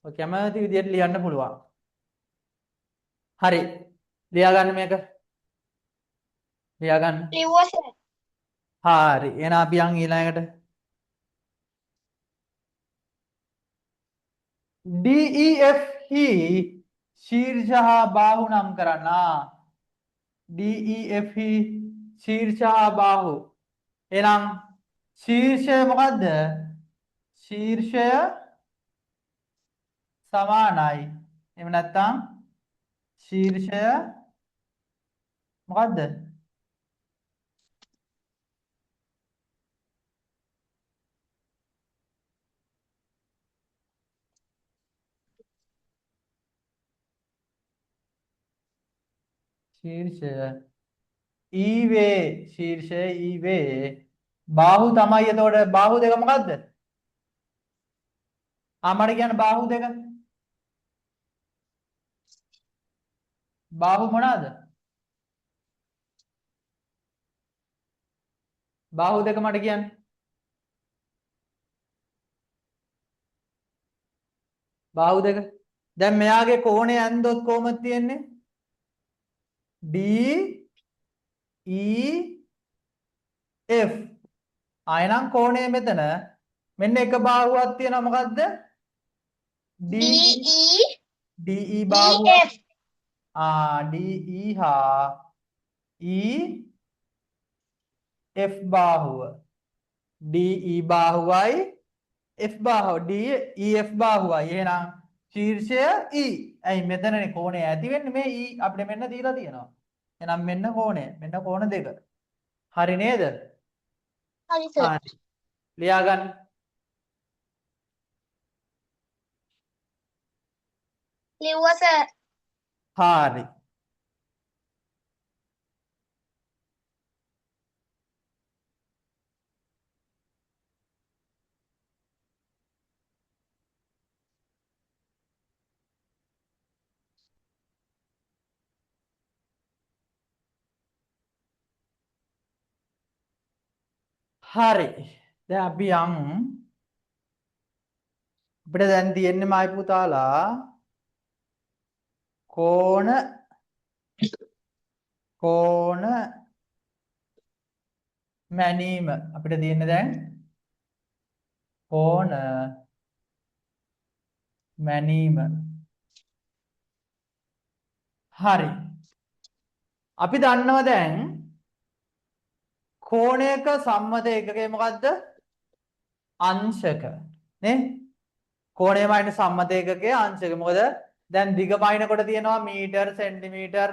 ඔය කැමති විදියට ලියන්න පුළුවන්. හරි. ලියා ගන්න මේක. ලියා ගන්න. ලිව්වා සර්. හරි. එහෙනම් අපි යන් ඊළඟට. DEF හි ශීර්ෂ හා බාහු නම් කරන්න. DEF හි ශීර්ෂ හා බාහු. එහෙනම් ශීර්ෂය මොකද්ද? ශීර්ෂය සමානයි. එහෙම නැත්නම් ශීර්ෂය මොකද්ද? ශීර්ෂය ඊවේ ශීර්ෂය ඊවේ බාහු තමයි. එතකොට බාහු දෙක මොකද්ද? මට කියන්න බාහු දෙක. බාහු මොනවාද? බාහු දෙක මට කියන්න. බාහු දෙක. දැන් මෙයාගේ කෝණය ඇන්දොත් කොහොමද තියෙන්නේ? DEF. එහෙනම් කෝණය මෙතන මෙන්න එක බාහුවක් තියෙනවා මොකද්ද? DE බාහුව. DE හා EF බාහුව. DE බාහුවයි F බාහුව DEF බාහුවයි. එහෙනම් ශීර්ෂය E. ඇයි මෙතනනේ කෝණය ඇති වෙන්නේ මේ E අපිට මෙන්න දීලා තියෙනවා. එහෙනම් මෙන්න කෝණය. මෙන්න කෝණ දෙක. හරි නේද? හරි සර්. හරි. ලියා ගන්න. ලිව්වා සර්. හරි. හරි. දැන් අපි යමු. අපිට දැන් තියෙන්නේ මයි පුතාලා කෝණ මැනීම අපිට තියෙන්නේ දැන් කෝණ මැනීම. හරි. අපි දන්නවා දැන් කෝණයක සම්මත ඒකකය මොකද්ද? අංශක. නේ? කෝණය වයින් සම්මත ඒකකය අංශක. මොකද දැන් දිග පයින්කොට තියෙනවා මීටර් සෙන්ටිමීටර්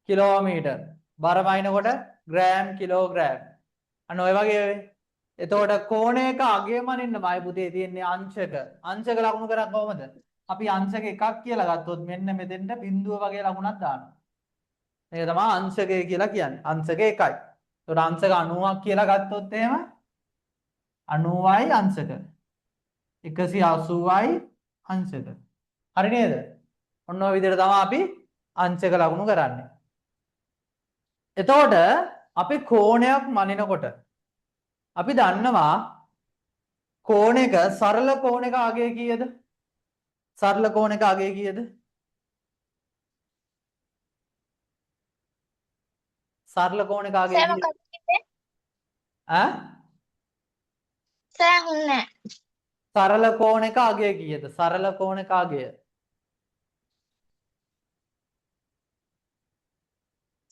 කිලෝමීටර්. බර පයින්කොට ග්‍රෑම් කිලෝග්‍රෑම්. අන්න ඔය වගේ. එතකොට කෝණයක අගය මනින්නමයි පුතේ තියෙන්නේ අංශක. අංශක ලකුණු කරක් කොහමද? අපි අංශක එකක් කියලා ගත්තොත් මෙන්න මෙතෙන්ට බිඳුව වගේ ලකුණක් දානවා. මේක තමයි අංශකය කියලා කියන්නේ. අංශක 1යි. ඒතකොට අංශක 90ක් කියලා ගත්තොත් එහෙම 90යි අංශක. 180යි අංශක. හරි නේද? ඔන්න ඔය විදිහට තමයි අපි අංශක ලකුණු කරන්නේ. එතකොට අපි කෝණයක් මනිනකොට අපි දන්නවා කෝණයක සරල කෝණයක අගය කීයද? සරල කෝණයක අගය කීයද? සරල කෝණයක අගය සර් කීයද? මොකක්ද කිව්වේ? ඈ? සර් හුන්නේ. සරල කෝණයක අගය කීයද? සරල කෝණයක අගය.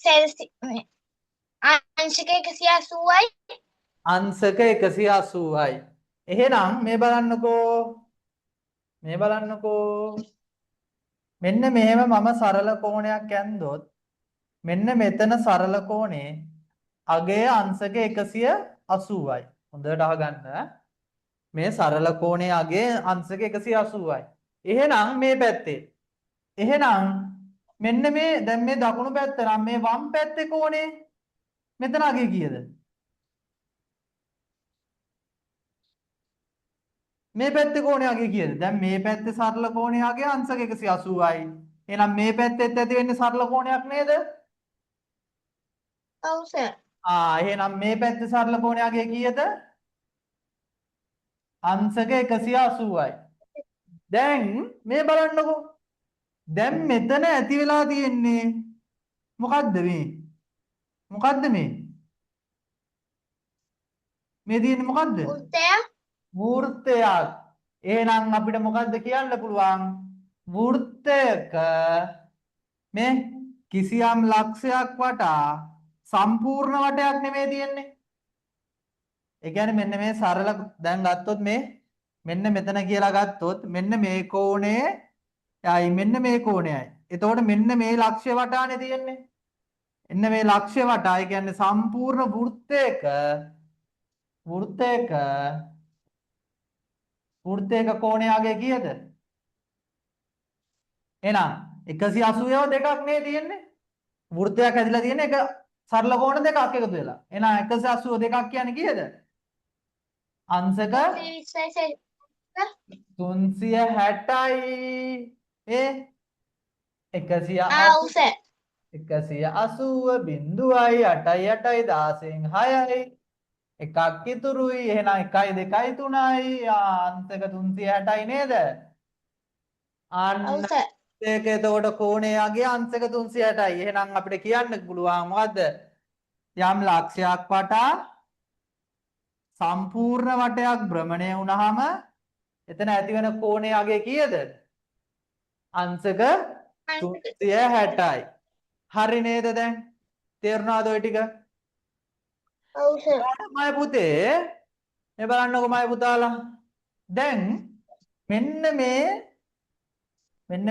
සෙල්සි අංශක 180යි. අංශක 180යි. එහෙනම් මේ බලන්නකෝ. මේ බලන්නකෝ. මෙන්න මෙහෙම මම සරල කෝණයක් ඇන්දොත් මෙන්න මෙතන සරල කෝණේ අගය අංශක 180යි. හොඳට අහගන්න. මේ සරල කෝණයේ අගය අංශක 180යි. එහෙනම් මේ පැත්තේ. එහෙනම් මෙන්න මේ දැන් මේ දකුණු පැත්ත නම් මේ වම් පැත්තේ කෝණේ මෙතන අගය කීයද? මේ පැත්තේ කෝණේ අගය කීයද? දැන් මේ පැත්තේ සරල කෝණයේ අගය අංශක 180යි. එහෙනම් මේ පැත්තෙත් ඇති වෙන්නේ සරල කෝණයක් නේද? ඔව් සර්. එහෙනම් මේ පැත්තේ සරල කෝණයේ අගය කීයද? අංශක 180යි. දැන් මේ බලන්නකෝ. දැන් මෙතන ඇති වෙලා තියෙන්නේ මොකද්ද මේ? මොකද්ද මේ? මේ තියෙන්නේ මොකද්ද? වෘත්තයක්. වෘත්තයක්. එහෙනම් අපිට මොකද්ද කියන්න පුළුවන්? වෘත්තයක මේ කිසියම් ලක්ෂයක් වටා සම්පූර්ණ වටයක් නෙමෙයි තියෙන්නේ. ඒ කියන්නේ මෙන්න මේ සරල දැන් ගත්තොත් මේ මෙන්න මෙතන කියලා ගත්තොත් මෙන්න මේ කෝණය යයි මෙන්න මේ කෝණයයි. එතකොට මෙන්න මේ ලක්ෂ්‍ය වටානේ තියෙන්නේ. එන්න මේ ලක්ෂ්‍ය වටා ඒ කියන්නේ සම්පූර්ණ වෘත්තයක කෝණය අගය කීයද? එහෙනම් 180 දෙකක් නේ තියෙන්නේ. වෘත්තයක් හැදිලා තියෙන එක සරල කෝණ දෙකක් එකතු වෙලා. එහෙනම් 180 දෙකක් කියන්නේ කීයද? අංශක 360යි. ඒ 180 ඔව් සර්. 180 බිඳුවයි 8යි 8යි 16න් 6යි එකක් ඉතුරුයි. එහෙනම් 1යි 2යි 3යි අංශක 360යි නේද? අන්න ඔව් සර්. ඒක එතකොට කෝණයගේ අංශක 360යි. එහෙනම් අපිට කියන්න පුළුවන් මොකද්ද? යම් ලක්ෂයක් වටා සම්පූර්ණ වටයක් භ්‍රමණය වුණාම එතන ඇති වෙන කෝණයේ අගය කීයද? අංශක 360යි. හරි නේද දැන්? තේරුණාද ඔය ටික? ඔව් සර්. මයි පුතේ මේ බලන්නකෝ මයි පුතාලා. දැන් මෙන්න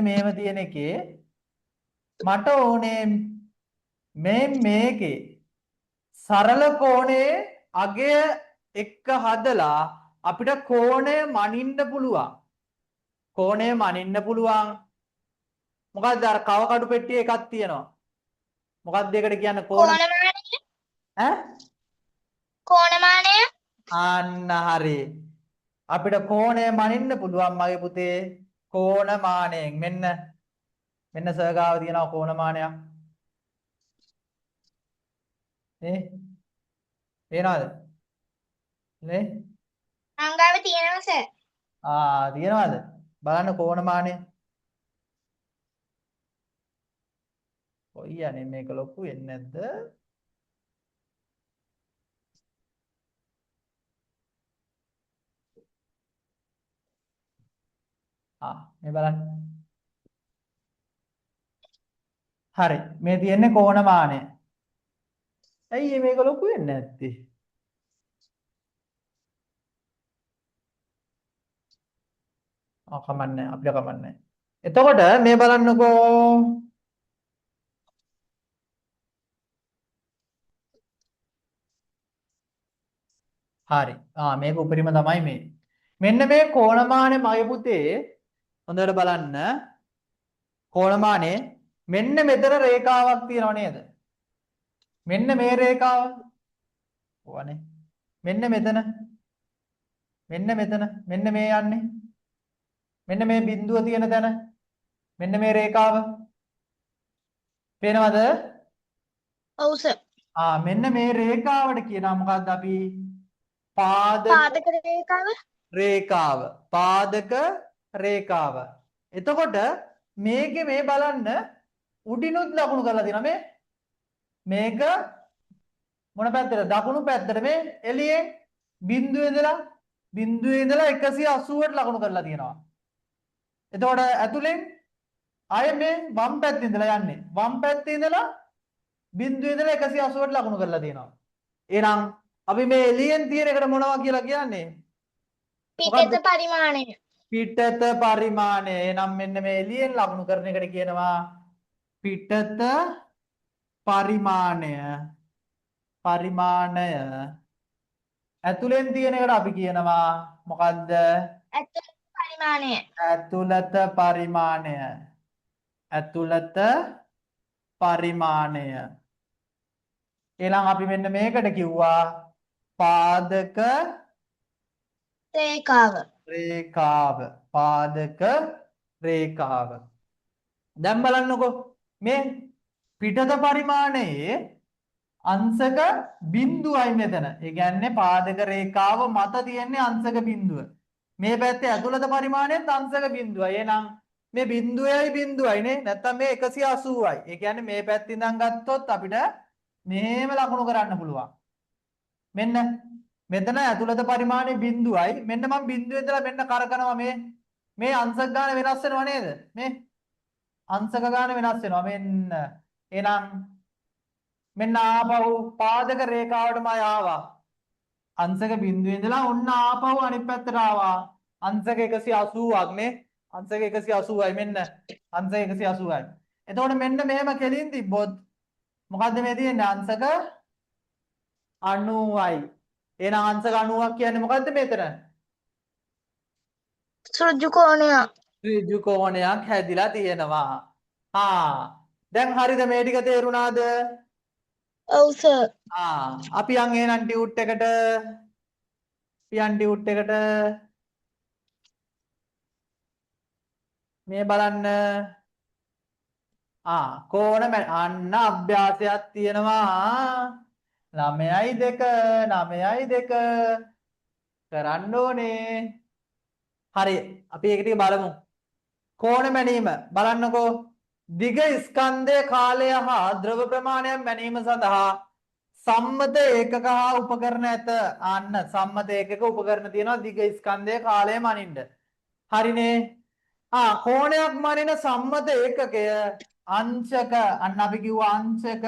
මේව තියෙන එකේ මට ඕනේ මේකේ සරල කෝණයේ අගය එක්ක හදලා අපිට කෝණය මනින්න පුළුවන්. කෝණය මනින්න පුළුවන්. මොකක්ද අර කව කඩු පෙට්ටිය එකක් තියෙනවා. මොකක්ද ඒකට කියන්නේ කෝණ කෝණමානය ඈ කෝණමානය අන්න හරි. අපිට කෝණය මනින්න පුළුවන් මගේ පුතේ කෝණමානයෙන්. මෙන්න සර්ගාව තියෙනවා කෝණමානයක්. නේ? පේනවද? නේ? අංගාව තියෙනවා සර්. තියෙනවද? බලන්න කෝණමානය. කොයි යන්නේ මේක ලොකු වෙන්නේ නැද්ද? මේ බලන්න. හරි. මේ තියෙන්නේ කෝණමානය. ඇයි මේක ලොකු වෙන්නේ නැත්තේ? කමන්නේ අපිට කමන්නේ. එතකොට මේ බලන්නකෝ. හරි. මේක උපරිම තමයි මේ. මෙන්න මේ කෝණමානේ මගේ පුතේ හොඳට බලන්න. කෝණමානේ මෙන්න මෙතන රේඛාවක් තියෙනව නේද? මෙන්න මේ රේඛාව. ඕවනේ. මෙන්න මෙතන. මෙන්න මේ යන්නේ. මෙන්න මේ බිඳුව තියෙන තැන. මෙන්න මේ රේඛාව. පේනවද? ඔව් සර්. මෙන්න මේ රේඛාවට කියනවා මොකද්ද අපි? පාදක රේඛාව. රේඛාව. පාදක රේඛාව. එතකොට මේකේ මේ බලන්න උඩිනුත් ලකුණු කරලා තියෙනවා මේක මොන පැත්තටද? දකුණු පැත්තට මේ එළියෙන් බිඳුවේ ඉඳලා 180ට ලකුණු කරලා තියෙනවා. එතකොට ඇතුලෙන් ආයේ මේ වම් පැත්තේ ඉඳලා යන්නේ. වම් පැත්තේ ඉඳලා බිඳුවේ ඉඳලා 180ට ලකුණු කරලා තියෙනවා. එහෙනම් අපි මේ එළියෙන් තියෙන එකට මොනවා කියලා කියන්නේ? පිටත පරිමාණය. පිටත පරිමාණය. එහෙනම් මෙන්න මේ එළියෙන් ලකුණු කරන එකට කියනවා පිටත පරිමාණය. ඇතුලෙන් තියෙන එකට අපි කියනවා මොකද්ද? ඇතුළත පරිමාණය. ඇතුළත පරිමාණය. එහෙනම් අපි මෙන්න මේකට කිව්වා පාදක රේඛාව. පාදක රේඛාව. දැන් බලන්නකෝ මේ පිටත පරිමාණයේ අංශක බිඳුවයි මෙතන. ඒ කියන්නේ පාදක රේඛාව මත තියෙන්නේ අංශක බිඳුව. මේ පැත්තේ ඇතුළත පරිමාණයත් අංශක බිඳුවයි. එහෙනම් මේ බිඳුවයි නේ. නැත්තම් මේ 180යි. ඒ කියන්නේ මේ පැත්තෙන් ඉඳන් ගත්තොත් අපිට මෙහෙම ලකුණු කරන්න පුළුවන්. මෙන්න මෙතන ඇතුළත පරිමාණය බිඳුවයි. මෙන්න මම බිඳුවේ ඉඳලා මෙන්න කරකනවා මේ අංශක ගාන වෙනස් වෙනව නේද? මේ අංශක ගාන වෙනස් වෙනවා. එහෙනම් මෙන්න ආපහු පාදක රේඛාවටම ආවා. අංශක බිඳුවේ ඉඳලා ඔන්න ආපහු අනිත් පැත්තට ආවා. අංශක 180ක් නේ. අංශක 180යි මෙන්න. අංශක 180යි. එතකොට මෙන්න මෙහෙම කෙලින් තිබ්බොත් මොකද්ද මේ තියෙන්නේ? අංශක 90යි. එහෙනම් අංශක 90ක් කියන්නේ මොකද්ද මෙතන? ඍජු කෝණයක්. ඍජු කෝණයක් හැදිලා තියෙනවා. දැන් හරිද මේ ටික තේරුණාද? ඔව් සර්. අපි යන් එහෙනම් ටියුට් එකට. මේ බලන්න. කෝණ අන්න අභ්‍යාසයක් තියෙනවා. 9යි 2 කරන්න ඕනේ. හරි අපි ඒක ටික බලමු. කෝණ මැනීම බලන්නකෝ. දිග ස්කන්ධයේ කාලය හා ද්‍රව ප්‍රමාණය මැනීම සඳහා සම්මත ඒකක හා උපකරණ ඇත. අන්න සම්මත ඒකක උපකරණ තියෙනවා දිග ස්කන්ධයේ කාලය මනින්න. හරිනේ. කෝණයක් මනින සම්මත ඒකකය අංශක. අන්න අපි කිව්වා අංශක.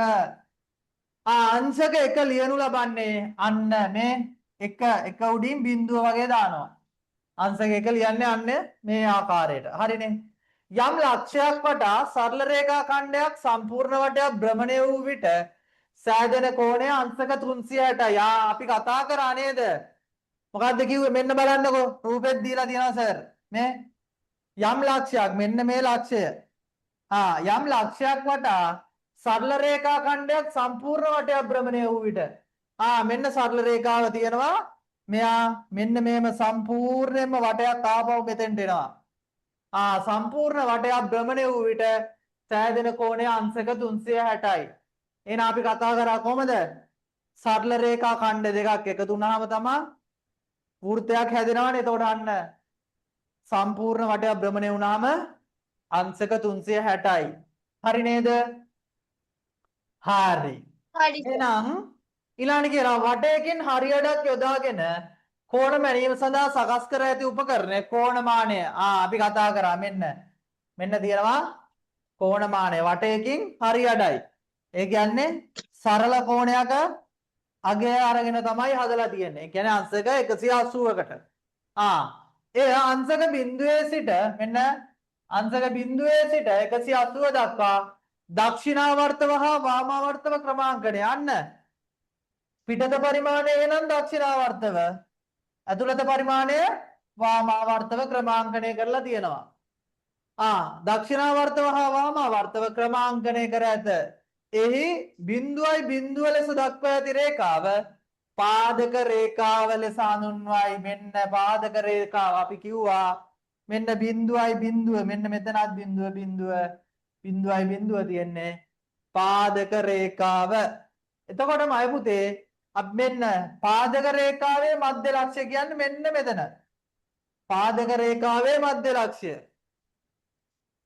අංශක 1 ලියනු ලබන්නේ අන්න මේ එක උඩින් බිඳුව වගේ දානවා. අංශක 1 ලියන්නේ අන්න මේ ආකාරයට. හරිනේ. යම් ලක්ෂයක් වටා සරල රේඛා ඛණ්ඩයක් සම්පූර්ණ වටයක් භ්‍රමණය වූ විට සෑදෙන කෝණය අංශක 360යි. අපි කතා කරා නේද? මොකද්ද කිව්වේ? මෙන්න බලන්නකෝ. රූපෙත් දීලා තියෙනවා සර්. මේ යම් ලක්ෂයක් මෙන්න මේ ලක්ෂය. යම් ලක්ෂයක් වටා සරල රේඛා ඛණ්ඩයක් සම්පූර්ණ වටයක් භ්‍රමණය වූ විට මෙන්න සරල රේඛාව තියෙනවා. මෙයා මෙන්න මේම සම්පූර්ණයෙන්ම වටයක් ආපහු මෙතෙන්ට එනවා. සම්පූර්ණ වටයක් භ්‍රමණය වූ විට සෑදෙන කෝණය අංශක 360යි. එහෙනම් අපි කතා කරා කොහමද? සරල රේඛා ඛණ්ඩ දෙකක් එකතු වුණාම තමයි වෘත්තයක් හැදෙනවනේ. එතකොට අන්න සම්පූර්ණ වටයක් භ්‍රමණය වුණාම අංශක 360යි. හරි නේද? හරි. හරි සර්. එහෙනම් ඊළඟට කියනවා වටයකින් හරියටක් යොදාගෙන කෝණ මැනීම සඳහා සකස් කර ඇති උපකරණය කෝණමානය. අපි කතා කරා මෙන්න තියෙනවා කෝණමානය වටයකින් හරියටයි. ඒ කියන්නේ සරල කෝණයක අගය අරගෙන තමයි හදලා තියෙන්නේ. ඒ කියන්නේ අංශක 180කට. ඒ අංශක බිඳුවේ සිට මෙන්න අංශක බිඳුවේ සිට 180 දක්වා දක්ෂිනාවර්තව හා වාමාවර්තව ක්‍රමාංකණය යන්න. පිටත පරිමාණය එනම් දක්ෂිනාවර්තව, ඇතුළත පරිමාණය වාමාවර්තව ක්‍රමාංකණය කරලා තියෙනවා. දක්ෂිනාවර්තව හා වාමාවර්තව ක්‍රමාංකණය කර ඇත. එහි බිඳුවයි බිඳුව ලෙස දක්වා ඇති රේඛාව පාදක රේඛාව ලෙස හඳුන්වයි. මෙන්න පාදක රේඛාව අපි කිව්වා මෙන්න බිඳුවයි බිඳුව මෙන්න මෙතනත් බිඳුවයි බිඳුව තියෙන්නේ පාදක රේඛාව. එතකොටම අය පුතේ අපි මෙන්න පාදක රේඛාවේ මධ්‍ය ලක්ෂ්‍ය කියන්නේ මෙන්න මෙතන. පාදක රේඛාවේ මධ්‍ය ලක්ෂ්‍ය.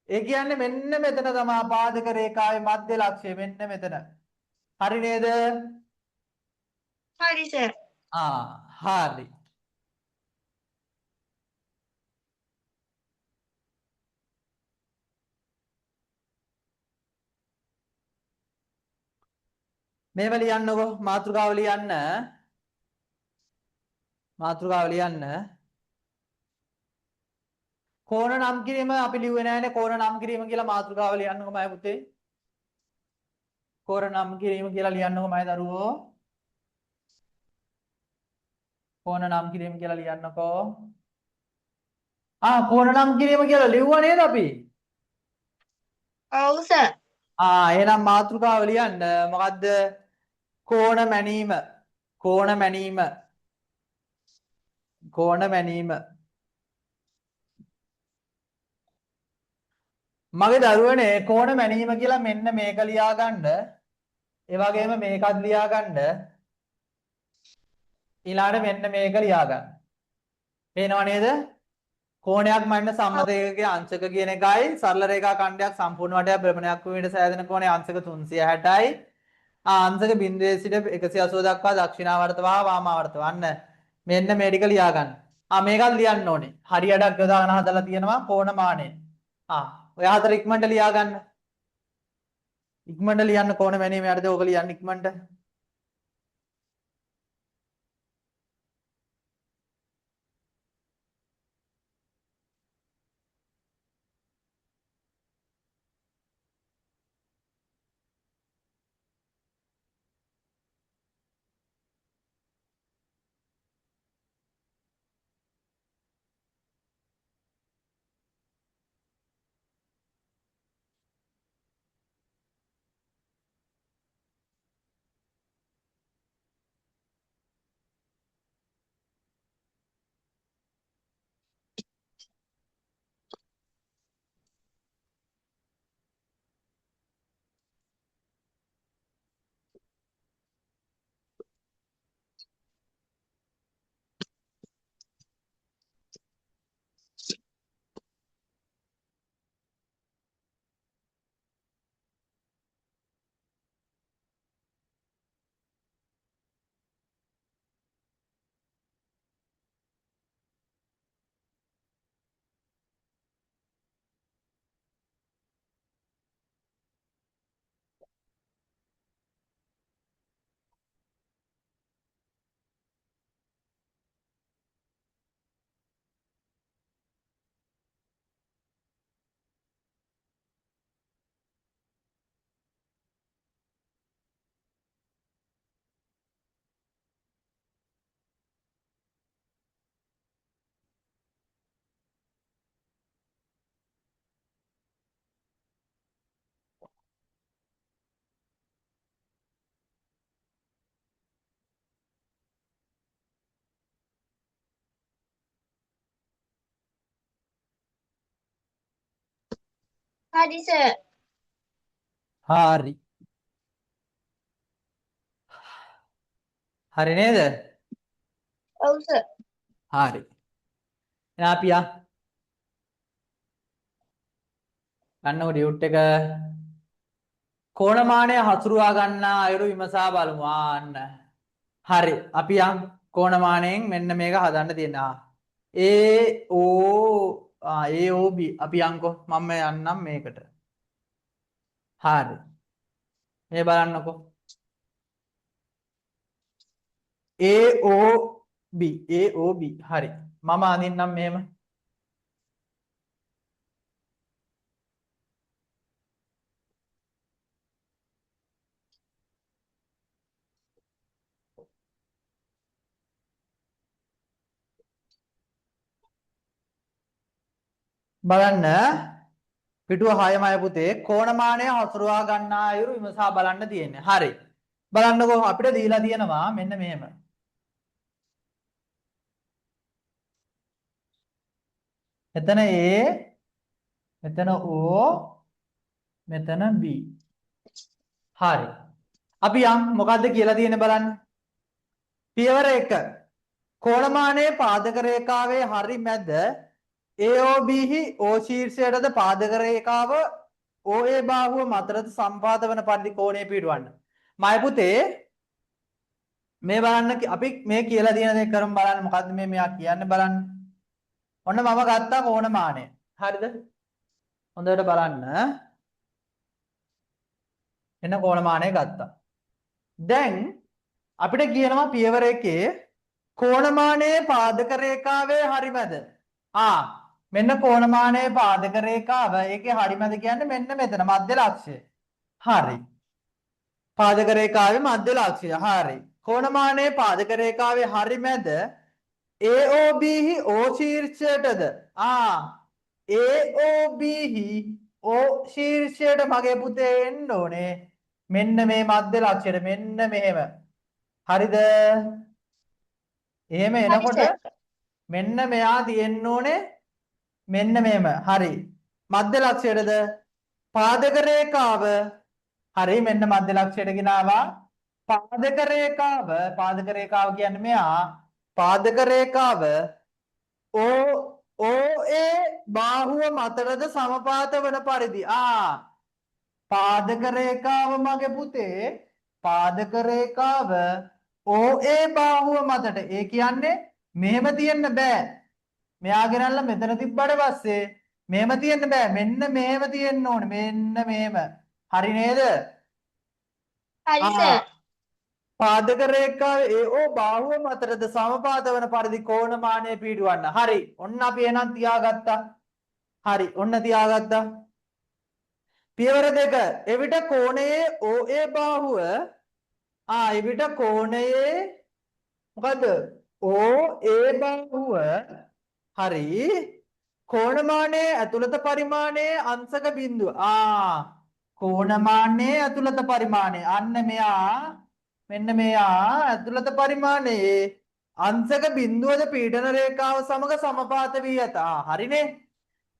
ඒ කියන්නේ මෙන්න මෙතන තමයි පාදක රේඛාවේ මධ්‍ය ලක්ෂ්‍ය මෙන්න මෙතන. හරි නේද? හරි සර්. හරි. මේව ලියන්නකෝ මාතෘකාව ලියන්න. කෝණ නම් කිරීම අපි ලිව්වේ නෑනේ. කෝණ නම් කිරීම කියලා මාතෘකාව ලියන්නකෝ මම පුතේ. කෝණ නම් කිරීම කියලා ලියන්නකෝ මම දරුවෝ. කෝණ නම් කිරීම කියලා ලියන්නකෝ. කෝණ නම් කිරීම කියලා ලිව්වා නේද අපි? ඔව් සර්. එහෙනම් මාතෘකාව ලියන්න. මොකද්ද? කෝණ මැනීම. මගේ දරුවනේ කෝණ මැනීම කියලා මෙන්න මේක ලියා ගන්න. ඒ වගේම මේකත් ලියා ගන්න. ඊළඟට මෙන්න මේක ලියා ගන්න. පේනව නේද? කෝණයක් මන්න සම්මත ඒකකයේ අංශක කියන එකයි සරල රේඛා ඛණ්ඩයක් සම්පූර්ණ වටයක් භ්‍රමණයක් වූ විට සෑදෙන කෝණය අංශක 360යි. අංශක බිඳුවේ සිට 180 දක්වා දක්ෂිනාවර්තව හා වාමාවර්තව. අන්න මෙන්න මේ ටික ලියා ගන්න. මේකත් ලියන්න ඕනේ. හරියටක් යොදාගෙන හදලා තියෙනවා කෝණමානය. ඔය හතර ඉක්මනට ලියා ගන්න. ඉක්මනට ලියන්න කෝණ මැනීම යටතේ ඕක ලියන්න ඉක්මනට. හරි සර්. හරි. හරි නේද? ඔව් සර්. හරි. එහෙනම් අපි ගන්නකො ඩියුට් එක කෝණමානය හසුරුවා ගන්නා අයුරු විමසා බලමු. ආන්න. හරි. අපි කෝණමානයෙන් මෙන්න මේක හදන්න තියෙනවා. AOB අපි යන්කෝ මම යන්නම් මේකට. හරි. මේ බලන්නකෝ. AOB හරි. මම අඳින්නම් මෙහෙම. බලන්න පිටුව 6යි පුතේ කෝණමානය හසුරුවා ගන්නා අයුරු විමසා බලන්න තියෙන්නේ. හරි. බලන්නකෝ අපිට දීලා තියෙනවා මෙන්න මෙහෙම. එතන A මෙතන O මෙතන B. හරි. අපි මොකද්ද කියලා තියෙන්නේ බලන්න. පියවර 1 කෝණමානයේ පාදක රේඛාවේ හරි මැද AOB හි O ශීර්ෂයටද පාදක රේඛාව OA බාහුව මතරද සම්පාත වන පරිදි කෝණය පිටවන්න. මයි පුතේ මේ බලන්න අපි මේ කියලා තියෙන දේ කරමු බලන්න මොකද්ද මේ මෙයා කියන්නේ බලන්න. ඔන්න මම ගත්තා කෝණමානය. හරිද? හොඳට බලන්න. එන්න කෝණමානය ගත්තා. දැන් අපිට කියනවා පියවර 1 කෝණමානයේ පාදක රේඛාවේ හරි මැද. මෙන්න කෝණමානයේ පාදක රේඛාව ඒකේ හරි මැද කියන්නේ මෙන්න මෙතන මධ්‍ය ලක්ෂ්‍යය. හරි. පාදක රේඛාවේ මධ්‍ය ලක්ෂ්‍යය. හරි. කෝණමානයේ පාදක රේඛාවේ හරි මැද AOB හි O ශීර්ෂයටද AOB හි O ශීර්ෂයට මගේ පුතේ එන්න ඕනේ මෙන්න මේ මධ්‍ය ලක්ෂ්‍යයට මෙන්න මෙහෙම. හරිද? එහෙම එනකොට මෙන්න මෙයා තියෙන්න ඕනේ මෙන්න මෙහෙම. හරි. මධ්‍ය ලක්ෂ්‍යයටද පාදක රේඛාව හරි මෙන්න මධ්‍ය ලක්ෂ්‍යයට ගෙනාවා. පාදක රේඛාව කියන්නේ මෙයා පාදක රේඛාව OA බාහුව මතරද සමපාත වන පරිදි පාදක රේඛාව මගේ පුතේ පාදක රේඛාව OA බාහුව මතට ඒ කියන්නේ මෙහෙම තියන්න බෑ. මෙයා ගෙනල්ලා මෙතන තිබ්බට පස්සේ මෙහෙම තියන්න බෑ. මෙන්න මෙහෙම තියෙන්න ඕනේ. මෙන්න මෙහෙම. හරි නේද? හරි සර්. පාදක රේඛාවේ AO බාහුව මතරද සමපාත වන පරිදි කෝණමානය පිටවන්න. හරි. ඔන්න අපි එහෙනම් තියාගත්තා. හරි. ඔන්න තියාගත්තා. පියවර 2 එවිට කෝණයේ OA බාහුව එවිට කෝණයේ මොකද්ද? OA බාහුව හරි කෝණමානයේ ඇතුළත පරිමාණයේ අංශක බිඳුව. කෝණමානයේ ඇතුළත පරිමාණය. අන්න මෙයා මෙන්න මෙයා ඇතුළත පරිමාණයේ අංශක බිඳුවද පීඩන රේඛාව සමග සමපාත වී ඇත. හරිනේ.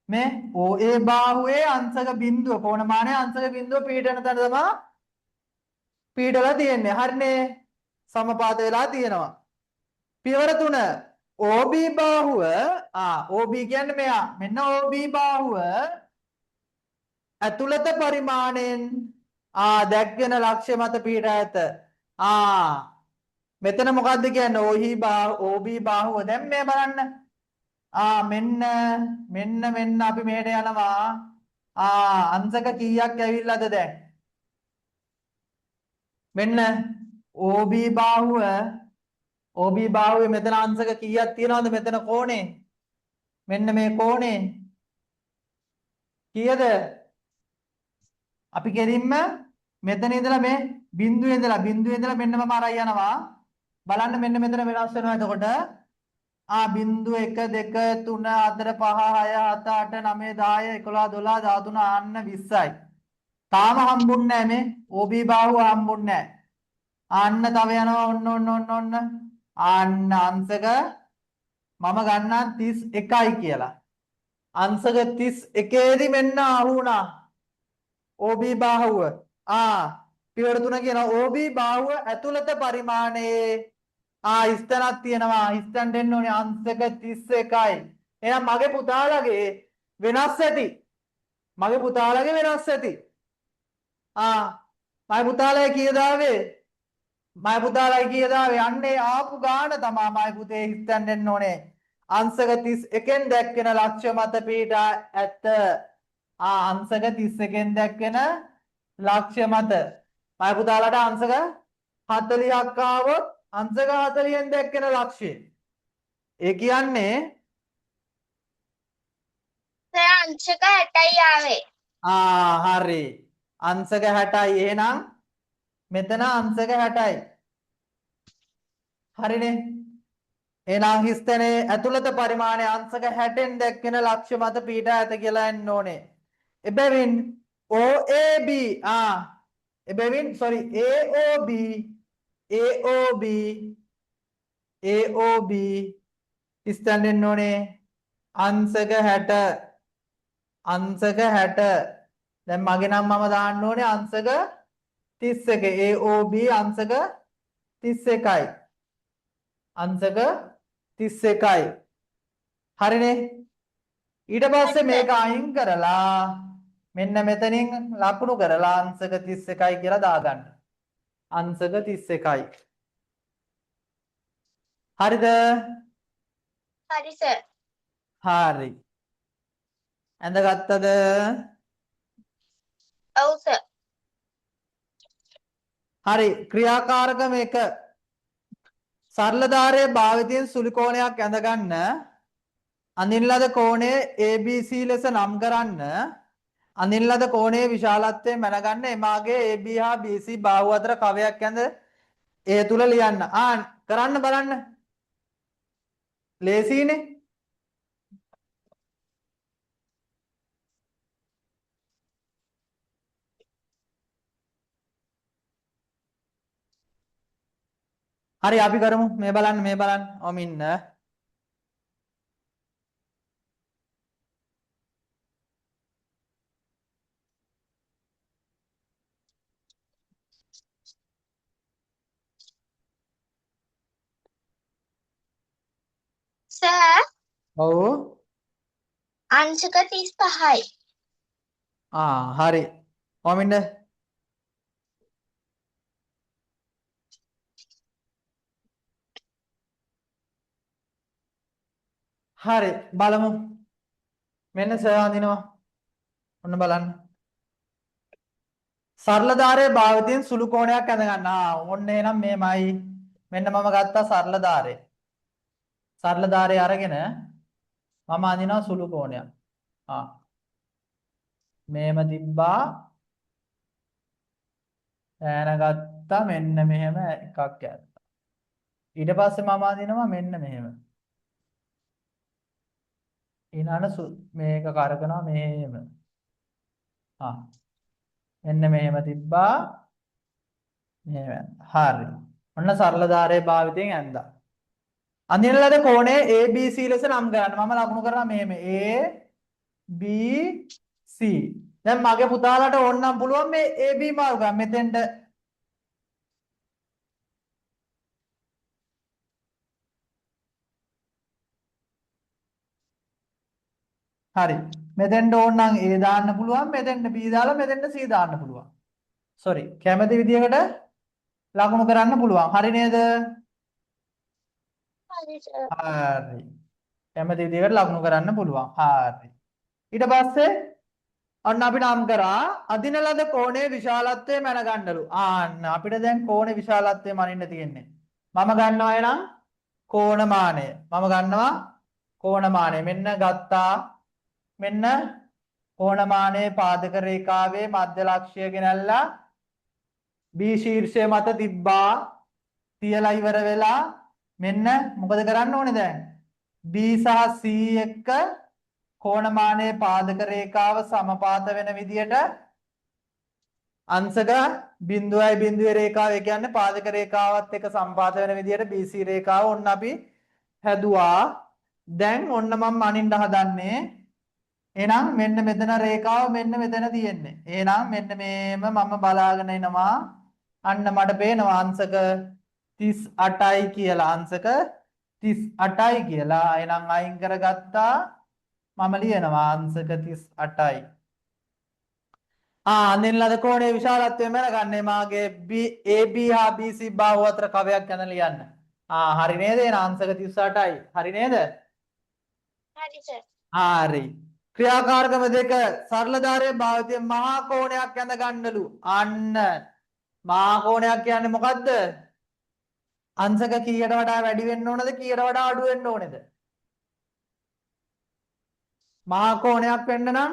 මේ OA බාහුවේ අංශක බිඳුව කෝණමානයේ අංශක බිඳුව පීඩන තැන තමයි පීඩලා තියෙන්නේ. හරිනේ. සමපාත වෙලා තියෙනවා. පියවර 3 OB බාහුව OB කියන්නේ මෙයා. මෙන්න OB බාහුව ඇතුළත පරිමාණයෙන් දැක්වෙන ලක්ෂ්‍ය මත පිහිටා ඇත. මෙතන මොකද්ද කියන්නේ? OB බාහුව දැන් මේ බලන්න. මෙන්න අපි මෙහෙට යනවා. අංශක කීයක් ඇවිල්ලාද දැන්? මෙන්න OB බාහුවේ මෙතන අංශක කීයක් තියෙනවද මෙතන කෝණේ? මෙන්න මේ කෝණේ කීයද? අපි කෙලින්ම මෙතන ඉඳලා මේ බිඳුවේ ඉඳලා මෙන්න මම අරයි යනවා. බලන්න මෙන්න මෙතන වෙනස් වෙනවා. එතකොට බිඳු 1 2 3 4 5 6 7 8 9 10 11 12 13 අන්න 20යි. තාම හම්බුන්නේ නැහැ මේ OB බාහුව හම්බුන්නේ නැහැ. අන්න තව යනවා ඔන්න අන්න අංශක මම ගන්නා 31යි කියලා. අංශක 31 දී මෙන්න අහු වුණා. OB බාහුව. පියවර 3 කියනවා OB බාහුව ඇතුළත පරිමාණයේ ස්තනක් තියෙනවා. ස්තන දෙන්න ඕනේ අංශක 31යි. එහෙනම් මගේ පුතාලගේ වෙනස් ඇති. මගේ පුතාලගේ වෙනස් ඇති. මගේ පුතාලගේ කීයද ආවේ? මගේ පුතාලගේ කීයද ආවේ? අන්නේ ආපු ගාන තමයි මගේ පුතේ ස්තන දෙන්න ඕනේ. අංශක 31න් දැක්වෙන ලක්ෂ්‍ය මත පිහිටා ඇත. අංශක 31න් දැක්වෙන ලක්ෂ්‍ය මත. මගේ පුතාලට අංශක 40ක් ආවොත් අංශක 40න් දැක්වෙන ලක්ෂ්‍යය. ඒ කියන්නේ අංශක 60යි ආවේ. හරි. අංශක 60යි. එහෙනම් මෙතන අංශක 60යි. හරිනේ. එහෙනම් හිස්තනේ ඇතුළත පරිමාණය අංශක 60න් දැක්වෙන ලක්ෂ්‍ය මත පිහිටා ඇත කියලා එන්න ඕනේ. එබැවින් OAB එබැවින් AOB ස්තන දෙන්න ඕනේ අංශක 60. අංශක 60. දැන් මගේ නම් මම දාන්න ඕනේ අංශක 31. AOB අංශක 31යි. අංශක 31යි. හරිනේ. ඊට පස්සේ මේක අයින් කරලා මෙන්න මෙතනින් ලකුණු කරලා අංශක 31යි කියලා දාගන්න. අංශක 31යි. හරිද? හරි සර්. හරි. ඇඳගත්තද? ඔව් සර්. හරි. ක්‍රියාකාරකම 1 සරල ධාරයේ භාවිතයෙන් සුළි කෝණයක් ඇඳ ගන්න. අඳින ලද කෝණය ABC ලෙස නම් කරන්න. අඳින ලද කෝණයේ විශාලත්වය මැනගන්න. එමාගේ AB හා BC බාහුව අතර කවයක් ඇඳ ඒ තුල ලියන්න. කරන්න බලන්න. ලේසියිනේ. හරි අපි කරමු. මේ බලන්න. ඔමින්න. සර් ඔව්. අංශක 35යි. හරි. ඔමින්න. හරි බලමු. මෙන්න සර් අඳිනවා. ඔන්න බලන්න. සරල ධාරයේ භාවිතයෙන් සුළු කෝණයක් ඇඳ ගන්න. ඔන්න එහෙනම් මේමයි. මෙන්න මම ගත්තා සරල ධාරය. සරල ධාරය අරගෙන මම අඳිනවා සුළු කෝණයක්. මේම තිබ්බා. ඈන ගත්තා මෙන්න මෙහෙම එකක් ඇත්තා. ඊට පස්සේ මම අඳිනවා මෙන්න මෙහෙම. ඊළඟ මේක කරකනවා මෙහෙම. මෙන්න මෙහෙම තිබ්බා. මෙහෙම. හරි. ඔන්න සරල ධාරයේ භාවිතයෙන් ඇඳා. අඳින ලද කෝණය ABC ලෙස නම් කරන්න. මම ලකුණු කරනවා මෙහෙම ABC. දැන් මගේ පුතාලට ඕනනම් පුළුවන් මේ AB මාරු ගන්න. මෙතෙන්ට හරි. මෙතෙන්ට ඕනනම් A දාන්න පුළුවන්. මෙතෙන්ට B දාලා මෙතෙන්ට C දාන්න පුළුවන්. sorry. කැමති විදියකට ලකුණු කරන්න පුළුවන්. හරි නේද? හරි සර්. හරි. කැමති විදියකට ලකුණු කරන්න පුළුවන්. හරි. ඊට පස්සේ අන්න අපි නම් කරා අදින ලද කෝණයේ විශාලත්වය මැනගන්නලු. අපිට දැන් කෝණේ විශාලත්වය මනින්න තියෙන්නේ. මම ගන්නවා එනම් කෝණමානය. මෙන්න ගත්තා. මෙන්න කෝණමානයේ පාදක රේඛාවේ මධ්‍ය ලක්ෂ්‍ය ගෙනල්ලා B ශීර්ෂය මත තිබ්බා. තියලා ඉවර වෙලා මෙන්න මොකද කරන්න ඕනේ දැන්? B සහ C එක්ක කෝණමානයේ පාදක රේඛාව සමපාත වෙන විදියට අංශක බිඳුවයි බිඳුවේ රේඛාව ඒ කියන්නේ පාදක රේඛාවත් එක්ක සම්පාත වෙන විදියට BC රේඛාව ඔන්න අපි හැදුවා. දැන් ඔන්න මම අනින්න හදන්නේ එහෙනම් මෙන්න මෙතන රේඛාව මෙන්න මෙතන තියෙන්නේ. එහෙනම් මෙන්න මේම මම බලාගෙන එනවා. අන්න මට පේනවා අංශක 38යි කියලා. අංශක 38යි කියලා. එහෙනම් අයින් කරගත්තා. මම ලියනවා අංශක 38යි. අඳින්නලද කෝණයේ විශාලත්වය මැනගන්නේ මාගේ AB හා BC බාහුව අතර කවයක් යන ලියන්න. හරි නේද? එහෙනම් අංශක 38යි. හරි නේද? හරි සර්. හරි. ක්‍රියාකාරකම දෙක සරල ධාරයේ භාවිතය මහා කෝණයක් ඇඳ ගන්නලු. අන්න මහා කෝණයක් කියන්නේ මොකද්ද? අංශක කීයට වඩා වැඩි වෙන්න ඕනද කීයට වඩා අඩු වෙන්න ඕනේද? මහා කෝණයක් වෙන්න නම්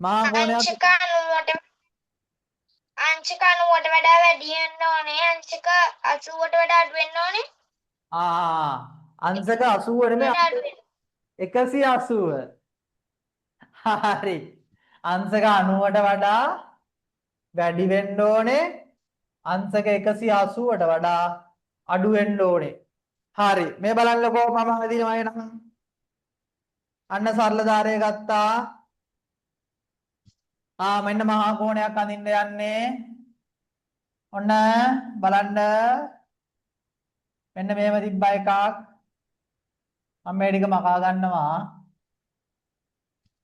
මහා කෝණයක් අංශක 90ට වඩා වැඩි වෙන්න ඕනේ. අංශක 80ට වඩා අඩු වෙන්න ඕනේ. අංශක 80 නෙමෙයි වඩා අඩු වෙන්න. 180. හරි. අංශක 90ට වඩා වැඩි වෙන්න ඕනේ. අංශක 180ට වඩා අඩු වෙන්න ඕනේ. හරි. මේ බලන්නකෝ මම හදිනවා එනනම්. අන්න සරල ධාරය ගත්තා. මෙන්න මහා කෝණයක් අඳින්න යන්නේ. ඔන්න බලන්න. මෙන්න මේව තිබ්බා එකක්. මම මේ ටික මකා ගන්නවා.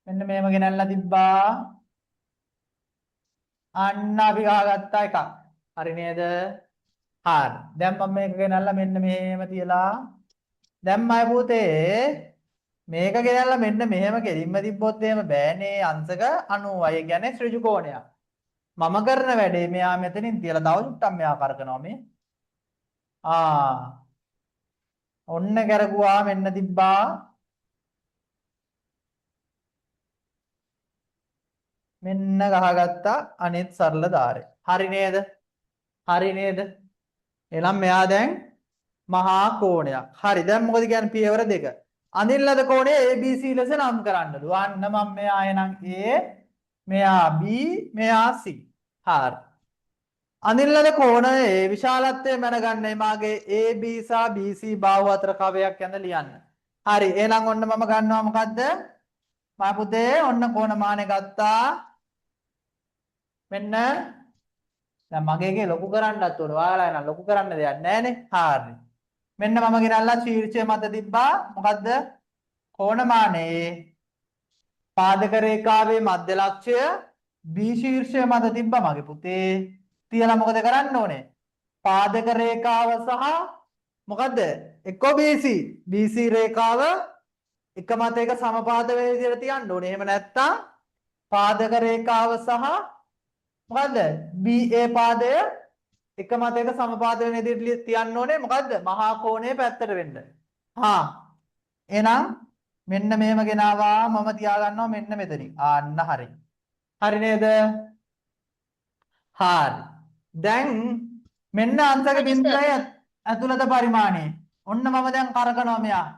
මෙන්න මේව ගෙනල්ලා තිබ්බා. අන්න අපි ගහගත්තා එකක්. හරි නේද? හරි. දැන් මම මේක ගෙනල්ලා මෙන්න මෙහෙම තියලා දැම්මයි පුතේ. මේක ගෙනල්ලා මෙන්න මෙහෙම කෙලින්ම තිබ්බොත් එහෙම බෑනේ. අංශක 90යි. ඒ කියන්නේ ඍජු කෝණයක්. මම කරන වැඩේ මෙයා මෙතනින් තියලා තව චුට්ටක් මෙයා කරකනවා මේ. ඔන්න කරගුවා මෙන්න තිබ්බා. මෙන්න ගහගත්තා අනිත් සරල ධාරය. හරි නේද? හරි නේද? එහෙනම් මෙයා දැන් මහා කෝණයක්. හරි. දැන් මොකද කියන්නේ පියවර දෙක. අඳින්නලද කෝණය ABC ලෙස නම් කරන්නලු. අන්න මම මෙයා එනම් A, මෙයා B, මෙයා C. හරි. අඳින්නලද කෝණයේ විශාලත්වය මැනගන්නේ මාගේ AB සහ BC බාහුව අතර කවයක් යන ලියන්න. හරි. එහෙනම් ඔන්න මම ගන්නවා මොකද්ද? මා පුතේ ඔන්න කෝණ මානෙ ගත්තා. මෙන්න දැන් මගේ එකේ ලොකු කරන්නත් ඕන. ඔයාලා එන ලොකු කරන්න දෙයක් නැහැනේ. හරි. මෙන්න මම ගෙනල්ලා ශීර්ෂය මත තිබ්බා. මොකද්ද? කෝණමානයේ පාදක රේඛාවේ මධ්‍ය ලක්ෂය B ශීර්ෂය මත තිබ්බා මගේ පුතේ. තියලා මොකද කරන්න ඕනේ? පාදක රේඛාව සහ මොකද්ද? එක්කෝ BC රේඛාව එක මත එක සමපාද වෙන විදිහට තියන්න ඕනේ. එහෙම නැත්නම් පාදක රේඛාව සහ මොකද්ද? BA පාදය එක මත එක සමපාද වෙන විදිහට තියන්න ඕනේ. මොකද්ද? මහා කෝණයේ පැත්තට වෙන්න. එහෙනම් මෙන්න මෙහෙම ගෙනාවා. මම තියාගන්නවා මෙන්න මෙතනින්. අන්න හරි. හරි නේද? හරි. දැන් මෙන්න අංශක බිඳුවයි ඇතුළත පරිමාණය. ඔන්න මම දැන් කරකනවා මෙයා.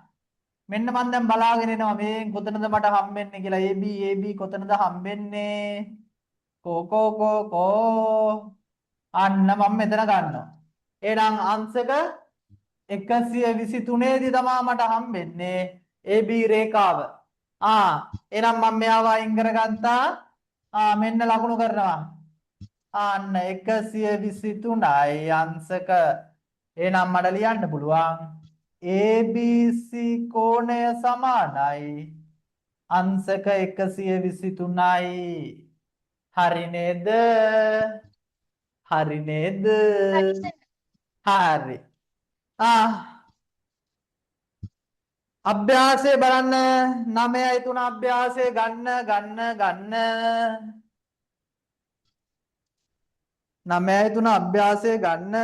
මෙන්න මම දැන් බලාගෙන එනවා මේ කොතනද මට හම්බෙන්නේ කියලා. AB කොතනද හම්බෙන්නේ? කෝ අන්න මම මෙතන ගන්නවා. එහෙනම් අංශක 123 දී තමයි මට හම්බෙන්නේ AB රේඛාව. එහෙනම් මම මෙයාව අයින් කරගත්තා. මෙන්න ලකුණු කරනවා. අන්න 123යි අංශක. එහෙනම් මට ලියන්න පුළුවන් ABC කෝණය සමානයි අංශක 123යි. හරි නේද? හරි නේද? හරි. අභ්‍යාසය බලන්න 9යි 3 අභ්‍යාසය ගන්න 9යි 3 අභ්‍යාසය ගන්න.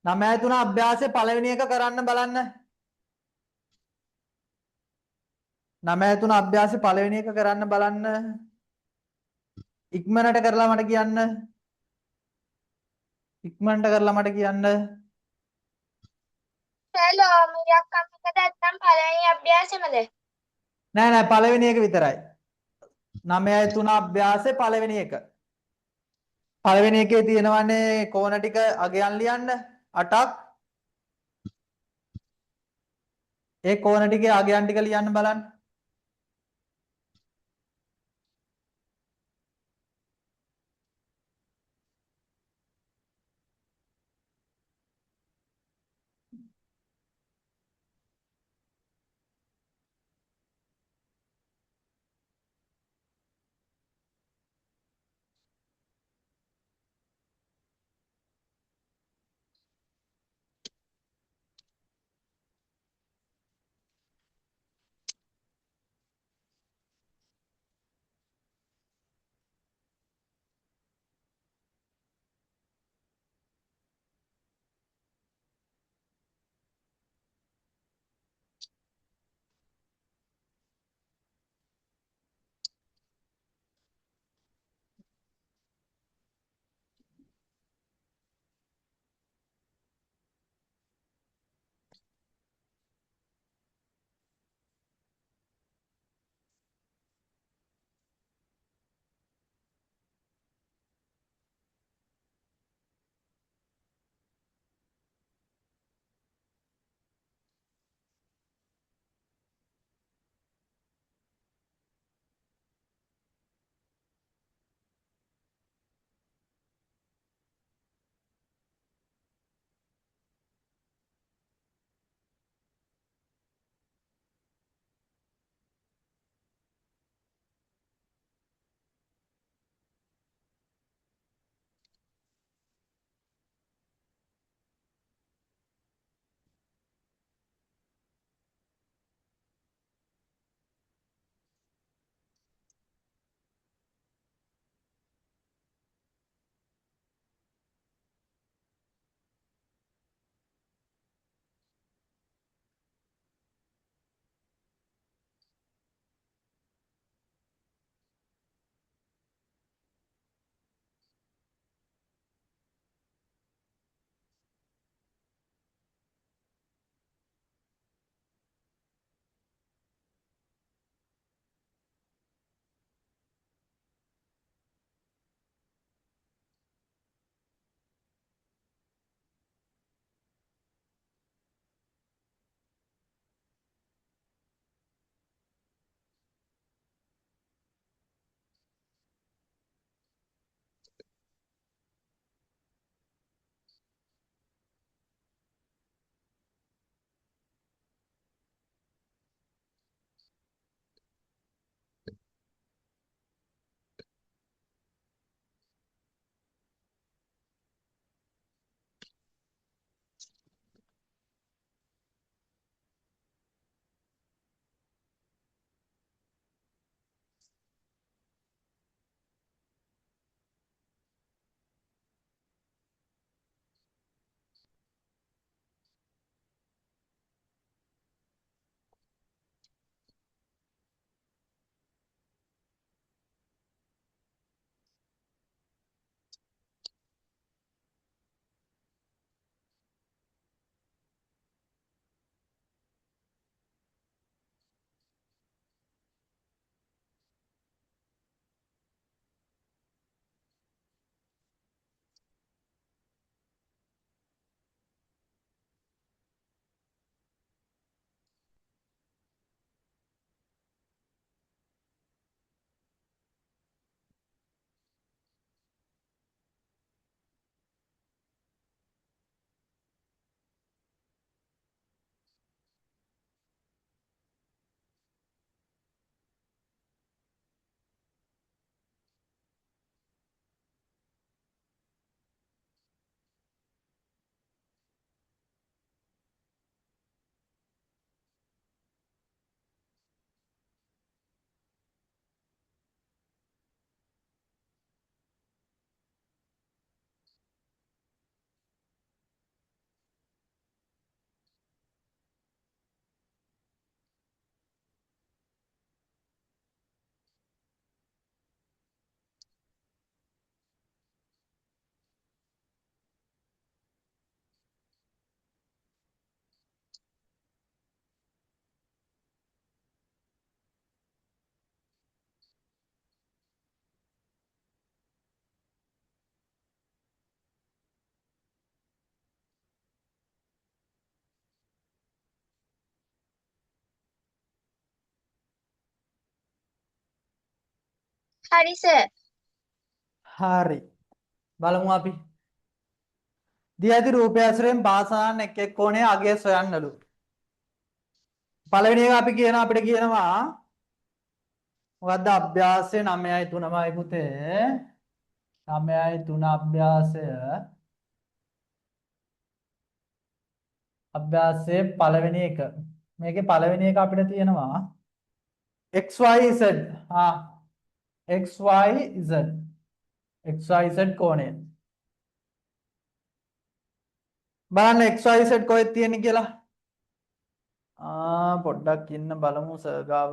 නමයයි තුන අභ්‍යාසය පළවෙනි එක කරන්න බලන්න. 9 3 අභ්‍යාසය පළවෙනි එක කරන්න බලන්න. ඉක්මනට කරලා මට කියන්න. ඉක්මනට කරලා මට කියන්න. හලෝ මියක් අපිට නැත්තම් පළවෙනි අභ්‍යාසෙමද? නෑ පළවෙනි එක විතරයි. 9 3 අභ්‍යාසය පළවෙනි එක. පළවෙනි එකේ තියෙනවනේ කෝණ ටික අගයන් ලියන්න 8ක්. ඒ කෝණ ටිකේ අගයන් ටික ලියන්න බලන්න. හරි සර්. හරි. බලමු අපි. දී ඇති රූපය ඇසුරෙන් පාසාන එක් එක් කෝණයේ අගය සොයන්නලු. පළවෙනි එක අපි කියන අපිට කියනවා මොකද්ද අභ්‍යාසය 9.3යි පුතේ. 9.3 අභ්‍යාසයේ පළවෙනි එක. මේකේ පළවෙනි එක අපිට තියෙනවා XYZ XYZ XYZ කෝණය. බලන්න XYZ කොහෙද තියෙන්නේ කියලා. පොඩ්ඩක් ඉන්න බලමු සර් ගාව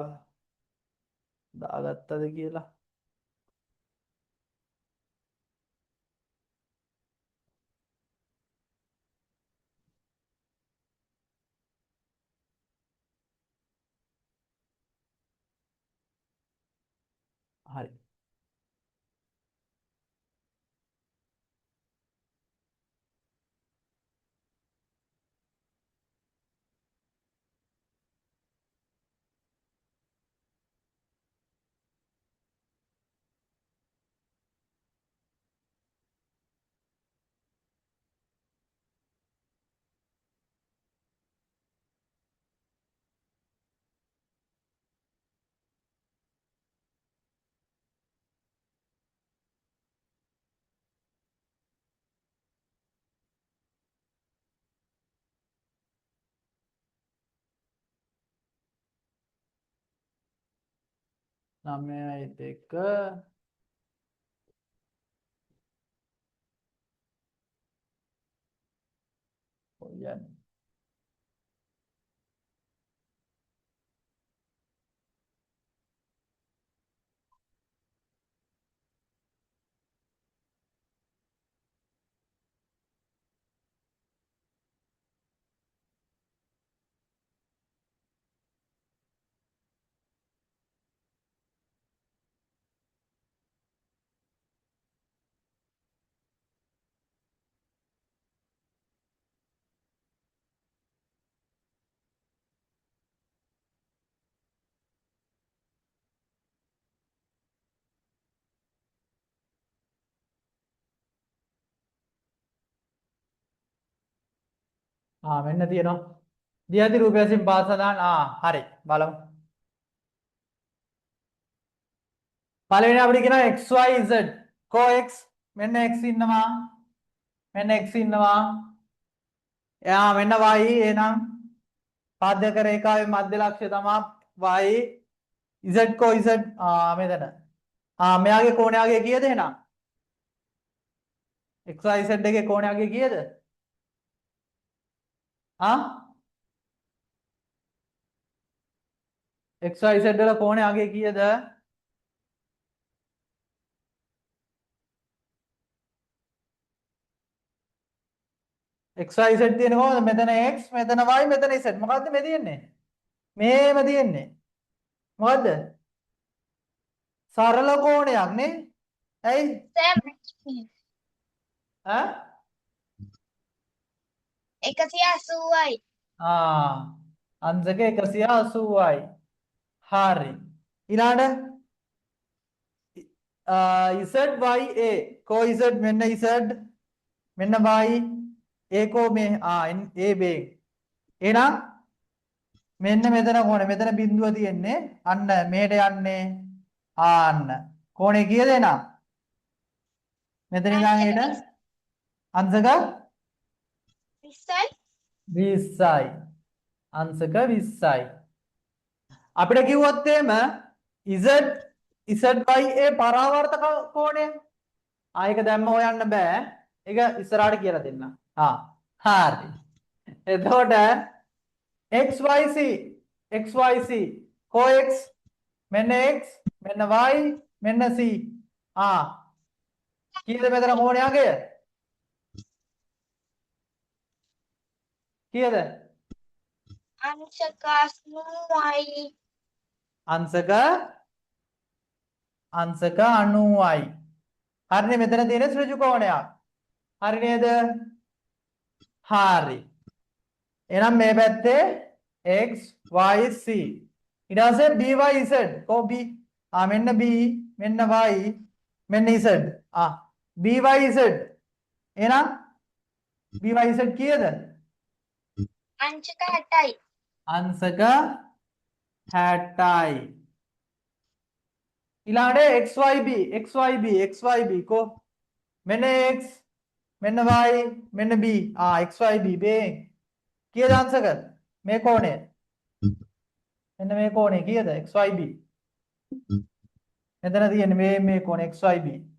දාගත්තද කියලා. හරි. නමයයි දෙක ඔයන් මෙන්න තියෙනවා. දී ඇති රූපය ඇසින් පාසාන හරි බලමු. පළවෙනි අපිට කියනවා XYZ කෝ X මෙන්න X ඉන්නවා. මෙන්න X ඉන්නවා. මෙන්න Y එහෙනම් පාදක රේඛාවේ මධ්‍ය ලක්ෂ්‍ය තමයි Y Z කෝ Z මෙතන. මෙයාගේ කෝණය අගය කීයද එහෙනම්? XYZ එකේ කෝණය අගය කීයද? XYZ වල කෝණය අගය කීයද? XYZ තියෙන්නේ කොහොමද? මෙතන X, මෙතන Y, මෙතන Z. මොකද්ද මේ තියෙන්නේ? මේම තියෙන්නේ. මොකද්ද? සරල කෝණයක් නේ? ඇයි? සර් 180යි. අංශක 180යි. හරි. ඊළඟට ZYA කෝ Z මෙන්න Z මෙන්න Y ඒකෝ මේ AB එහෙනම් මෙන්න මෙතන කොහොනේ මෙතන බිඳුව තියෙන්නේ අන්න මෙහෙට යන්නේ කෝණේ කීයද එහෙනම් මෙතන ඉඳන් හෙට අංශක 20යි අංශක 20යි අපිට කිව්වොත් එහෙම ZYA පරාවර්තක කෝණය ආයක දැම්ම හොයන්න බෑ ඒක ඉස්සරහට කියලා දෙන්න. හරි. එතකොට XYC කෝ X මෙන්න X මෙන්න Y මෙන්න C කීයද මෙතන කෝණය අගය? කීයද? අංශක 90යි. අංශක 90යි. හරිනේ මෙතන තියෙන ඍජු කෝණයක්. හරි නේද? හරි. එහෙනම් මේ පැත්තේ X Y C ඊට පස්සේ B Y Z කෝ B මෙන්න B මෙන්න y මෙන්න z by z එහෙනම් by z කීයද අංශක 60යි. අංශක 60යි ඊළඟට xyb කො මෙන්න x මෙන්න y මෙන්න b xyb මේ කීයද අංශක මේ කෝණය මෙන්න මේ කෝණය කීයද xyb මෙතන තියෙන්නේ මේ කෝණ xyb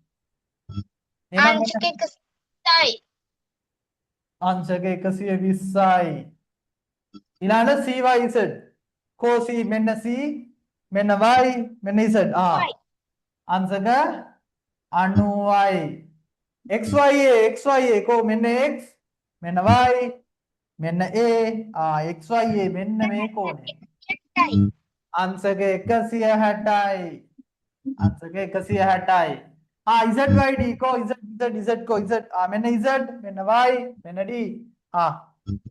එහෙනම් අංශක 120යි. අංශක 120යි ඊළඟට cyz කෝ c මෙන්න c මෙන්න y මෙන්න z අංශක 90යි xya කෝ මෙන්න x මෙන්න y මෙන්න a xya මෙන්න මේ කෝණය අංශක 160යි අංශක 160යි zyd කෝ z කෝ z මෙන්න z මෙන්න y මෙන්න d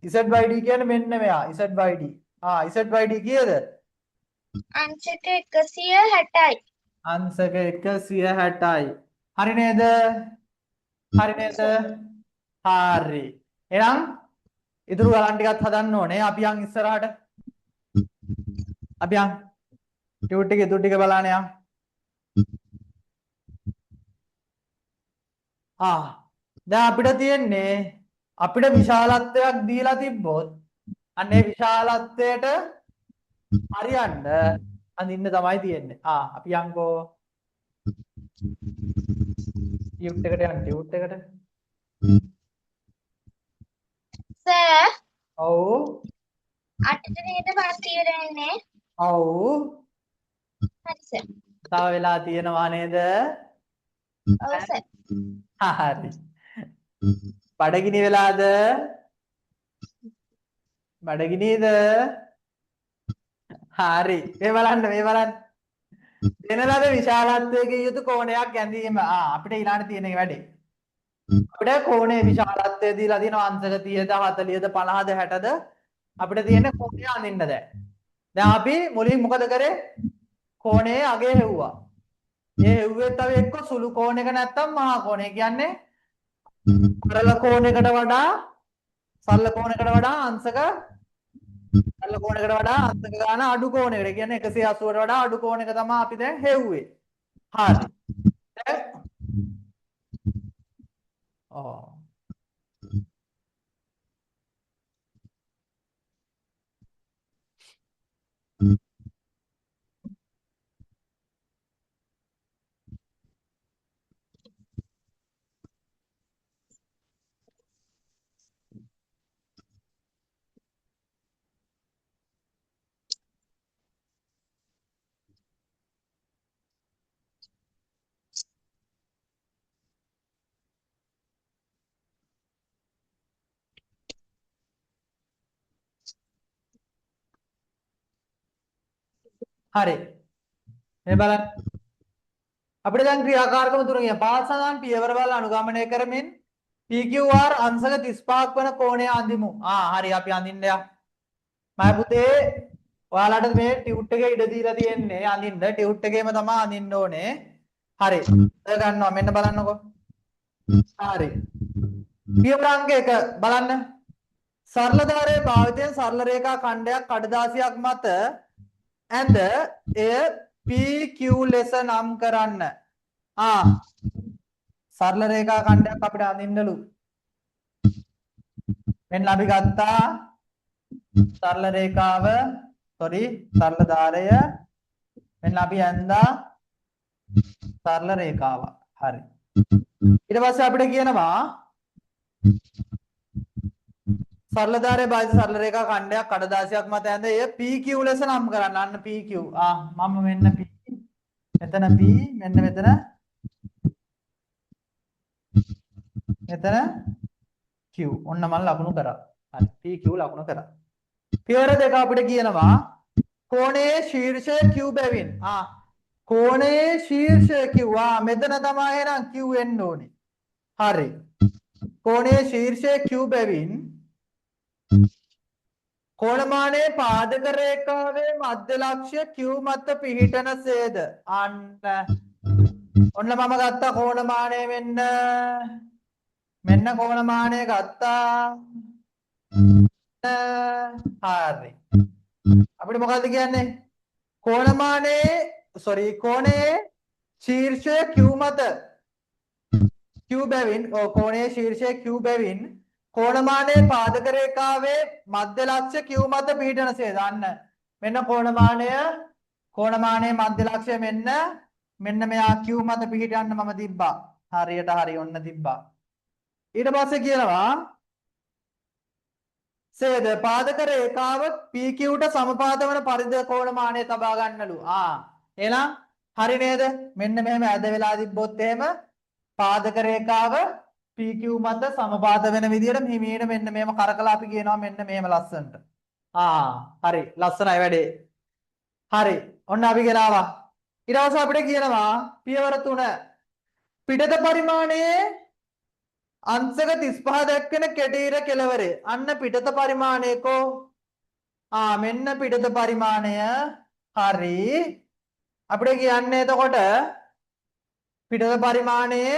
zyd කියන්නේ මෙන්න මෙයා zyd zyd කීයද අංශක 160යි. අංශක 160යි හරි නේද හරි එහෙනම් ඉතුරු ගණන් ටිකත් හදන්න ඕනේ අපි යන් ඉස්සරහට අපි යන් ටියුට් එකේ ඉතුරු ටික බලන්න යන් දැන් අපිට තියෙන්නේ අපිට විශාලත්වයක් දීලා තිබ්බොත් අන්නේ විශාලත්වයට හරියන්න අඳින්න තමයි තියෙන්නේ අපි යන්කෝ ටියුට් එකට යන්න ටියුට් එකට සර් ඔව් 8ට නේද පාස් ඉවර වෙන්නේ? ඔව් හරි සර්. තව වෙලා තියෙනවා නේද ඔව් සර්. හරි බඩගිනි වෙලාද බඩගිනිද හරි මේ බලන්න දෙන ලද විශාලත්වයේ යුතු කෝණයක් ඇඳීම අපිට ඊළඟට තියෙන වැඩේ අපිට කෝණයේ විශාලත්වය දීලා තියෙනවා අංශක 30ද 40ද 50ද 60ද අපිට තියෙන කෝණය අඳින්න දැන් අපි මුලින් මොකද කරේ කෝණයේ අගය හෙව්වා ඒ හෙව්වෙත් අපි එක්ක සුළු කෝණයක නැත්තම් මහා කෝණය කියන්නේ සරල කෝණයකට වඩා අංශක සරල කෝණයකට වඩා අංශක ගාන අඩු කෝණයකට කියන්නේ 180ට වඩා අඩු කෝණයක තමයි අපි දැන් හෙව්වේ හරි හරි මේ බලන්න අපිට දැන් ක්‍රියාකාරකම තුන කියන පාසදාන් පියවර බල අනුගමනය කරමින් PQR අංශක 35ක් වන කෝණය අඳිමු හරි අපි අඳින්න යමු මම පුතේ ඔයාලට මේ ටියුට් එකේ ඉඩ දීලා තියෙන්නේ අඳින්න ටියුට් එකේම තමයි අඳින්න ඕනේ හරි ගන්නවා මෙන්න බලන්නකෝ හරි පියවර අංක 1 බලන්න සරල ධාරයේ භාවිතයෙන් සරල රේඛා खंडයක් කඩදාසියක් මත ඇඳ එය PQ ලෙස නම් කරන්න සරල රේඛා खंडයක් අපිට අඳින්නලු මෙන්න අපි ගත්තා සරල රේඛාව සරල ධාරය මෙන්න අපි ඇඳා සරල රේඛාව හරි ඊට පස්සේ අපිට කියනවා සරල ධාරයේ බාහිර සරල රේඛා खंडයක් කඩදාසියක් මත ඇඳ එය PQ ලෙස නම් කරන්න අන්න PQ මම මෙන්න P මෙතන P මෙන්න මෙතන Q ඔන්න මම ලකුණු කරා හරි PQ ලකුණු කරා පියවර දෙක අපිට කියනවා කෝණයේ ශීර්ෂය Q බැවින් කෝණයේ ශීර්ෂය Q මෙතන තමයි එහෙනම් Q එන්න ඕනේ හරි කෝණයේ ශීර්ෂය Q බැවින් කෝණමානයේ පාදක රේඛාවේ මධ්‍ය ලක්ෂ්‍ය Q මත පිහිටන සේද අන්න ඔන්න මම ගත්තා කෝණමානය මෙන්න කෝණමානය ගත්තා. හරි. අපිට මොකද්ද කියන්නේ? කෝණයේ ශීර්ෂය Q මත Q බැවින් කෝණයේ ශීර්ෂය Q බැවින් කෝණමානයේ පාදක රේඛාවේ මධ්‍ය ලක්ෂ්‍ය Q මත පිහිටනසේ දාන්න. මෙන්න කෝණමානයේ මධ්‍ය ලක්ෂ්‍ය මෙන්න මෙයා Q මත පිහිටන්න මම තිබ්බා. හරියට හරි ඔන්න තිබ්බා. ඊට පස්සේ කියනවා සේද පාදක රේඛාව PQ ට සමපාද වන පරිධ කෝණමානය තබා ගන්නලු. එහෙනම් හරි නේද? මෙන්න මෙහෙම ඇද වෙලා තිබ්බොත් එහෙම පාදක රේඛාව PQ මත සමපාද වෙන විදියට හිමීට මෙන්න මෙහෙම කරකලා අපි කියනවා මෙන්න මෙහෙම ලස්සනට. හරි ලස්සනයි වැඩේ. හරි. ඔන්න අපි ගෙනාවා. ඊට පස්සේ අපිට කියනවා පියවර 3 පිටත පරිමාණයේ අංශක 35 දක්වන කෙටීර කෙලවරේ. අන්න පිටත පරිමාණයකෝ. මෙන්න පිටත පරිමාණය. හරි. අපිට කියන්නේ එතකොට පිටත පරිමාණයේ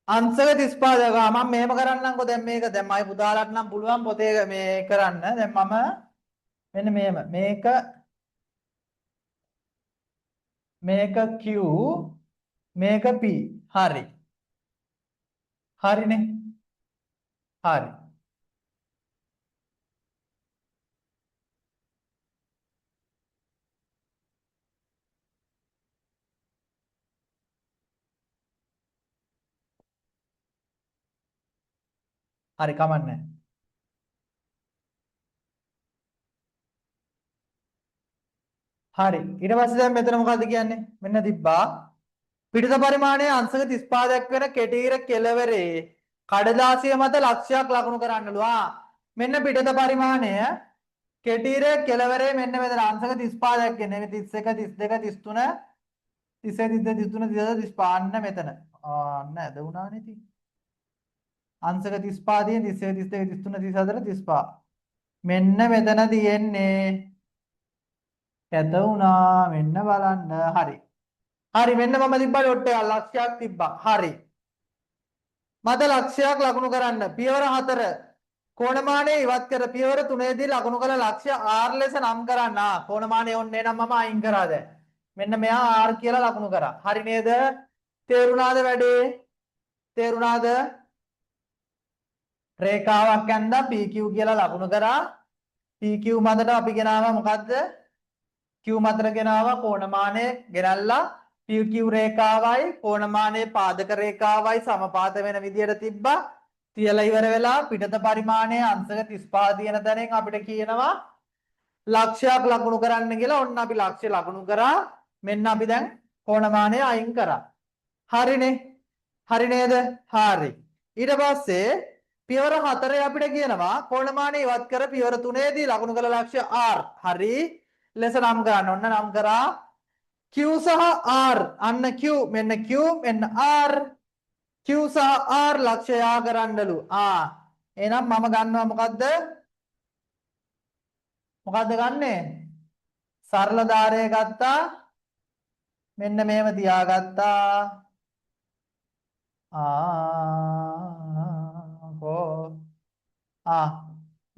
අංශක 35 දක්වා මම මෙහෙම කරන්නම්කෝ දැන් මේක දැන් මයි පුතාලට නම් පුළුවන් පොතේ මේ කරන්න. දැන් මම මෙන්න මෙහෙම මේක Q මේක P. හරි. හරිනේ. හරි. හරි කමන්නේ. හරි. ඊට පස්සේ දැන් මෙතන මොකද්ද කියන්නේ? මෙන්න තිබ්බා පිටත පරිමාණයේ අංශක 35 දක්වන කෙටීර කෙලවරේ කඩදාසිය මත ලක්ෂයක් ලකුණු කරන්නලු. මෙන්න පිටත පරිමාණය කෙටීර කෙලවරේ මෙන්න මෙතන අංශක 35 දක්වන්නේ 31 32 33 31 32 33 35 මෙතන. නේද වුණානේ ඉතින්. අංශක 35 තියෙන 31 32 33 34 35. මෙන්න මෙතන තියෙන්නේ ඇත වුණා මෙන්න බලන්න. හරි. හරි මෙන්න මම තිබ්බා ඩොට් එක ලක්ෂයක් තිබ්බා. හරි. මත ලක්ෂයක් ලකුණු කරන්න. පියවර 4 කෝණමානය ඉවත් කර පියවර 3 දී ලකුණු කළ ලක්ෂ්‍ය R ලෙස නම් කරන්න. කෝණමානය ඔන්නේ නම් මම අයින් කරා දැන්. මෙන්න මෙයා R කියලා ලකුණු කරා. හරි නේද? තේරුණාද වැඩේ? තේරුණාද? රේඛාවක් ඇඳලා PQ කියලා ලකුණු කරා. PQ මතට අපි ගෙනාවා මොකද්ද? Q මතට ගෙනාවා කෝණමානය ගෙනල්ලා PQ රේඛාවයි කෝණමානයේ පාදක රේඛාවයි සමපාත වෙන විදියට තිබ්බා. තියලා ඉවර වෙලා පිටත පරිමාණයේ අංශක 35 තියෙන තැනින් අපිට කියනවා ලක්ෂයක් ලකුණු කරන්න කියලා. ඔන්න අපි ලක්ෂ්‍ය ලකුණු කරා. මෙන්න අපි දැන් කෝණමානය අයින් කරා. හරිනේ. හරි නේද? හරි. ඊට පස්සේ පියවර 4 අපිට කියනවා කෝණමානය ඉවත් කර පියවර 3 දී ලකුණු කළ ලක්ෂ්‍ය R. හරි. ලෙස නම් කරන්න. ඔන්න නම් කරා Q සහ R. අන්න Q මෙන්න Q මෙන්න R. Q සහ R ලක්ෂ්‍ය යා කරන්නලු. එහෙනම් මම ගන්නවා මොකද්ද? මොකද්ද ගන්නෙ? සරල ධාරය ගත්තා. මෙන්න මේව තියාගත්තා.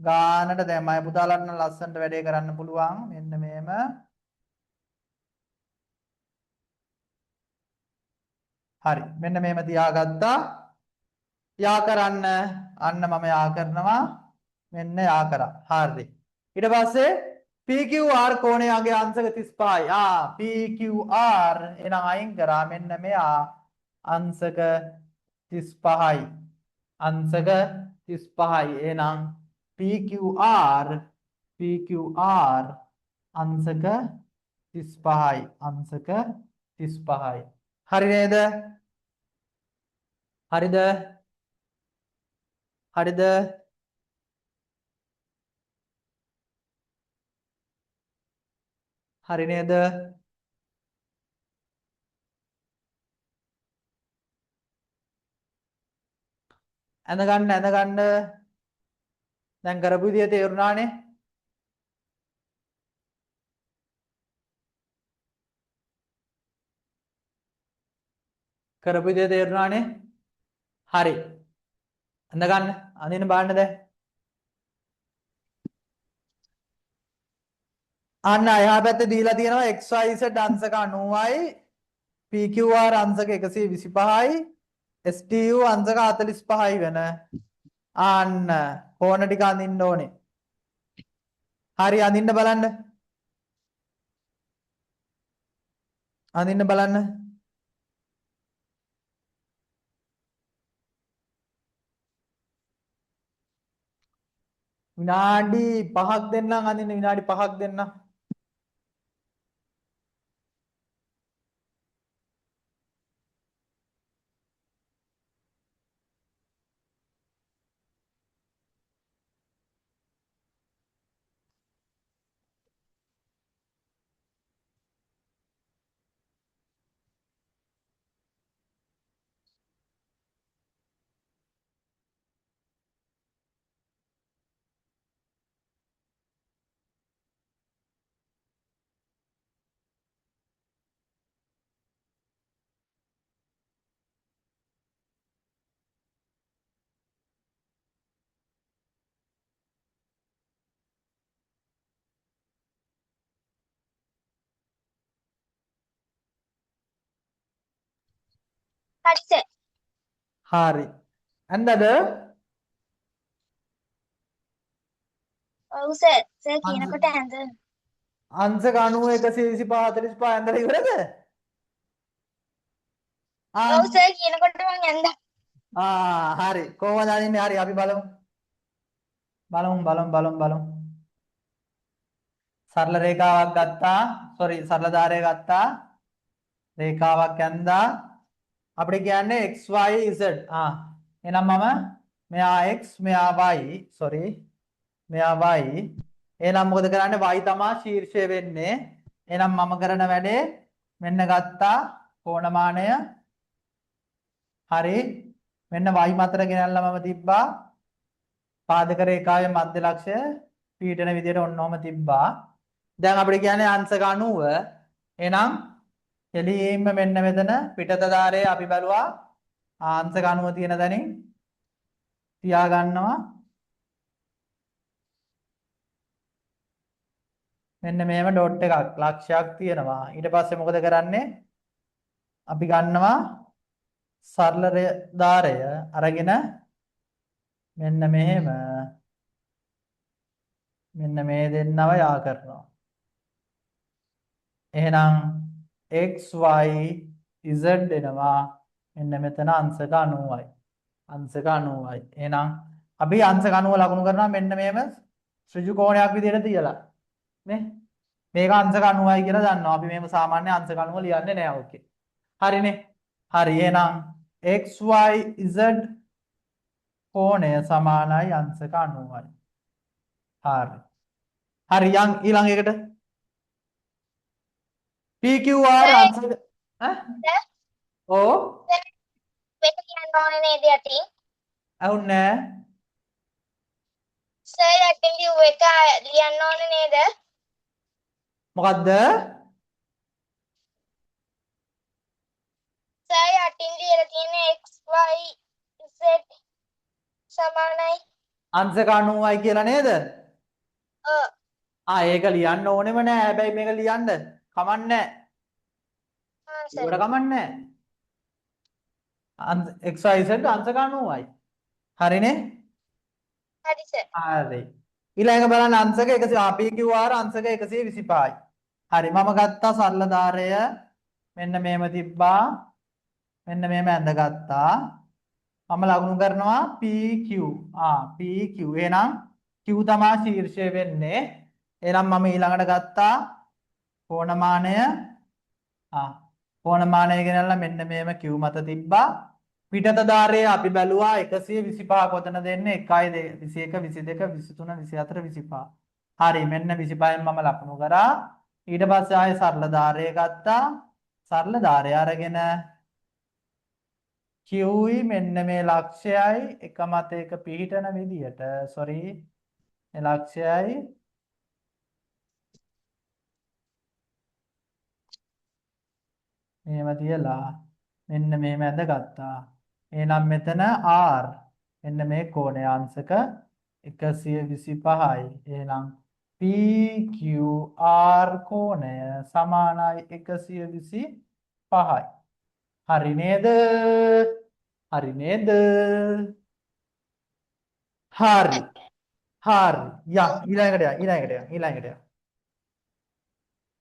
ගානට දැන් මම පුතාලට නම් ලස්සනට වැඩේ කරන්න පුළුවන්. මෙන්න මේම හරි. මෙන්න මේම තියාගත්තා. යා කරන්න. අන්න මම යා කරනවා. මෙන්න යා කරා. හරි. ඊට පස්සේ PQR කෝණයගේ අංශක 35යි. PQR එහෙනම් අයින් කරා. මෙන්න මෙයා අංශක 35යි. අංශක 35යි. එහෙනම් PQR අංශක 35යි. අංශක 35යි. හරි නේද? හරිද? හරිද? හරි නේද? ඇඳගන්න දැන් කරපු විදිය තේරුණානේ? කරපු විදිය තේරුණානේ? හරි. අඳ ගන්න. අඳින්න බලන්න දැන්. අන්න එහා පැත්තේ දීලා තියෙනවා XYZ අංශක 90යි PQR අංශක 125යි STU අංශක 45යි වෙන අන්න කෝණ ටික අඳින්න ඕනේ. හරි අඳින්න බලන්න. අඳින්න බලන්න. විනාඩි 5ක් දෙන්නම් අඳින්න විනාඩි 5ක් දෙන්නම්. හරි සර්. හරි. අන්දද ඔව් සර්. සර් අංශ කියනකොට ඇඳ. අංශක 90 125 45 ඇඳලා ඉවරද? ඔව් සර් කියනකොට මං ඇඳා. හරි. කොහොමද අදින්නේ? හරි අපි බලමු. බලමු. සරල රේඛාවක් ගත්තා. සරල ධාරය ගත්තා. රේඛාවක් ඇඳා. අපිට කියන්නේ x y z. එහෙනම් මම මෙයා x මෙයා y. මෙයා y. එහෙනම් මොකද කරන්නේ? y තමා ශීර්ෂය වෙන්නේ. එහෙනම් මම කරන වැඩේ මෙන්න ගත්තා කෝණමානය. හරි. මෙන්න y මතර ගෙනල්ලා මම තිබ්බා. පාදක රේඛාවේ මධ්‍ය ලක්ෂය පීඩන විදියට ඔන්නෝම තිබ්බා. දැන් අපිට කියන්නේ අංශක 90. එහෙනම් එළියෙම මෙන්න මෙතන පිටත ධාරය අපි බැලුවා අංශක 90 තියෙන තැනින් තියා ගන්නවා. මෙන්න මේව ඩොට් එකක් ලක්ෂයක් තියෙනවා. ඊට පස්සේ මොකද කරන්නේ? අපි ගන්නවා සරල ධාරය අරගෙන මෙන්න මෙහෙම මෙන්න මේ දෙන්නව යා කරනවා. එහෙනම් x y z එනවා මෙන්න මෙතන අංශක 90යි. අංශක 90යි. එහෙනම් අපි අංශක 90 ලකුණු කරනවා මෙන්න මේම ඍජු කෝණයක් විදිහට තියලා. නේ? මේක අංශක 90යි කියලා දන්නවා. අපි මේක සාමාන්‍ය අංශක 90 ලියන්නේ නෑ ඕකේ. හරිනේ? හරි. එහෙනම් x y z කෝණය සමානයි අංශක 90යි. හරි. හරි යන් ඊළඟ එකට PQR අංශක ඕ වෙන කියන්න ඕනේ නේද යටින්? අහුන්නේ සර් යටින් ලියුව එක ලියන්න ඕනේ නේද? මොකද්ද? සර් යටින් ලියලා තියෙන x y z සමානයි අංශක 90යි කියලා නේද? ඔව්. ඒක ලියන්න ඕනෙම නෑ. හැබැයි මේක ලියන්න කමන්නේ නෑ. සර්. ඒකට කමන්නේ නෑ. x y z අංශක 90යි. හරිනේ? හරි සර්. හරි. ඊළඟ බලන්න අංශක 100 PQR අංශක 125යි. හරි මම ගත්තා සරල ධාරය මෙන්න මේම තිබ්බා. මෙන්න මේම ඇඳගත්තා. මම ලකුණු කරනවා PQ. PQ. එහෙනම් Q තමයි ශීර්ෂය වෙන්නේ. එහෙනම් මම ඊළඟට ගත්තා කෝණමානය. කෝණමානය ගෙනල්ලා මෙන්න මේම Q මත තිබ්බා. පිටත ධාරය අපි බැලුවා 125 කොතන දෙන්නේ 1 21 22 23 24 25. හරි මෙන්න 25න් මම ලකුණු කරා. ඊට පස්සේ ආයේ සරල ධාරය ගත්තා. සරල ධාරය අරගෙන QE මෙන්න මේ ලක්ෂයයි එක මත එක පිහිටන විදියට මේ ලක්ෂයයි මෙහෙම තියලා මෙන්න මෙහෙම ඇඳගත්තා. එහෙනම් මෙතන R මෙන්න මේ කෝණය අංශක 125යි. එහෙනම් PQR කෝණය සමානයි 125යි. හරි නේද? හරි නේද? හරි. හරි. ඊළඟට යන්න.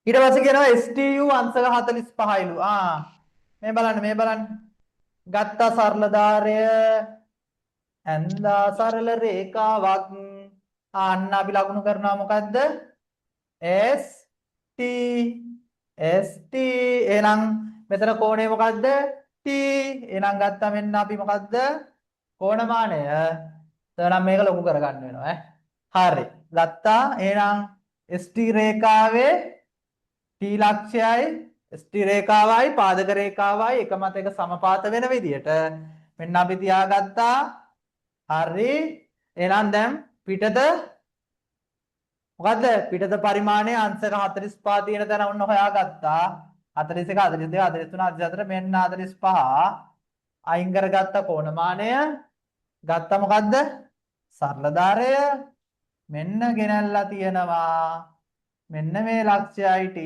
ඊට පස්සේ කියනවා STU අංශක 45යිලු. මේ බලන්න. ගත්ත සරල ධාරය ඇඳා සරල රේඛාවක්. අන්න අපි ලකුණු කරනවා මොකද්ද? ST. එහෙනම් මෙතන කෝණය මොකද්ද? T. එහෙනම් ගත්තා මෙන්න අපි මොකද්ද? කෝණමානය. එහෙනම් මේක ලොකු කරගන්න වෙනවා හරි. ගත්තා. එහෙනම් ST රේඛාවේ T ලක්ෂයයි ST රේඛාවයි පාදක රේඛාවයි එක මත එක සමපාත වෙන විදියට මෙන්න අපි තියාගත්තා. හරි. එහෙනම් දැන් පිටත මොකද්ද? පිටත පරිමාණය අංශක 45 තියෙන තැන ඔන්න හොයාගත්තා. 41 42 43 44 මෙන්න 45 අයින් කරගත්ත කෝණමානය ගත්ත මොකද්ද? සරල ධාරය මෙන්න ගෙනල්ලා තියෙනවා. මෙන්න මේ ලක්ෂයයි T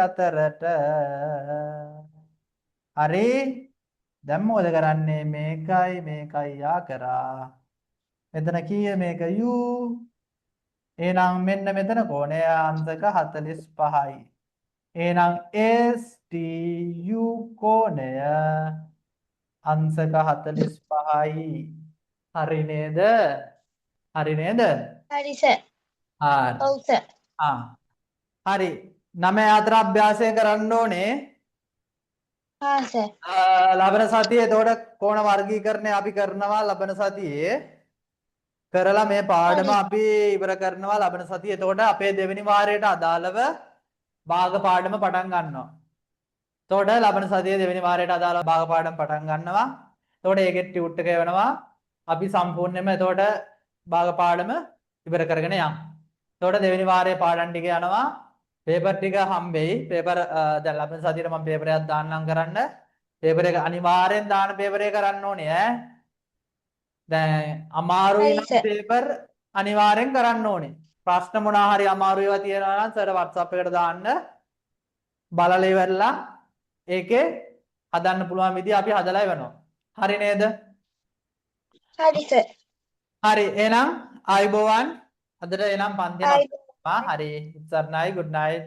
අතරට. හරි. දැන් මොකද කරන්නේ? මේකයි යා කරා. මෙතන කීය මේක U. එහෙනම් මෙන්න මෙතන කෝණය අංශක 45යි. එහෙනම් STU කෝණය අංශක 45යි. හරි නේද? හරි සර්. හරි. ඔව් සර්. හරි. 9 අතර අභ්‍යාසය කරන්න ඕනේ. සර්. ලබන සතියේ එතකොට කෝණ වර්ගීකරණය අපි කරනවා ලබන සතියේ. කරලා මේ පාඩම අපි ඉවර කරනවා ලබන සතියේ. එතකොට අපේ දෙවෙනි වාරයට අදාළව භාග පාඩම පටන් ගන්නවා. එතකොට ලබන සතියේ දෙවෙනි වාරයට අදාළව භාග පාඩම පටන් ගන්නවා. එතකොට ඒකෙත් ටියුට් එක එවනවා. අපි සම්පූර්ණයෙන්ම එතකොට භාග පාඩම ඉවර කරගෙන යමු. එතකොට දෙවෙනි වාරයේ පාඩම් ටික යනවා. පේපර් ටික හම්බෙයි. පේපර් දැන් ලබන සතියේ මම පේපර් එකක් දාන්නම් කරන්න. පේපර් එක අනිවාර්යෙන් දාන පේපර් එක කරන්න ඕනේ ඈ. දැන් අමාරුයි නම් පේපර් අනිවාර්යෙන් කරන්න ඕනේ. ප්‍රශ්න මොනවා හරි අමාරු ඒවා තියෙනවා නම් සර් WhatsApp එකට දාන්න. බලලා ඉවරලා ඒකේ හදන්න පුළුවන් විදිහ අපි හදලා ඉවරනවා. හරි නේද? හරි සර්. හරි. එහෙනම් ආයුබෝවන්. අදට එනම් පන්ති හරි. සර්ණයි good night.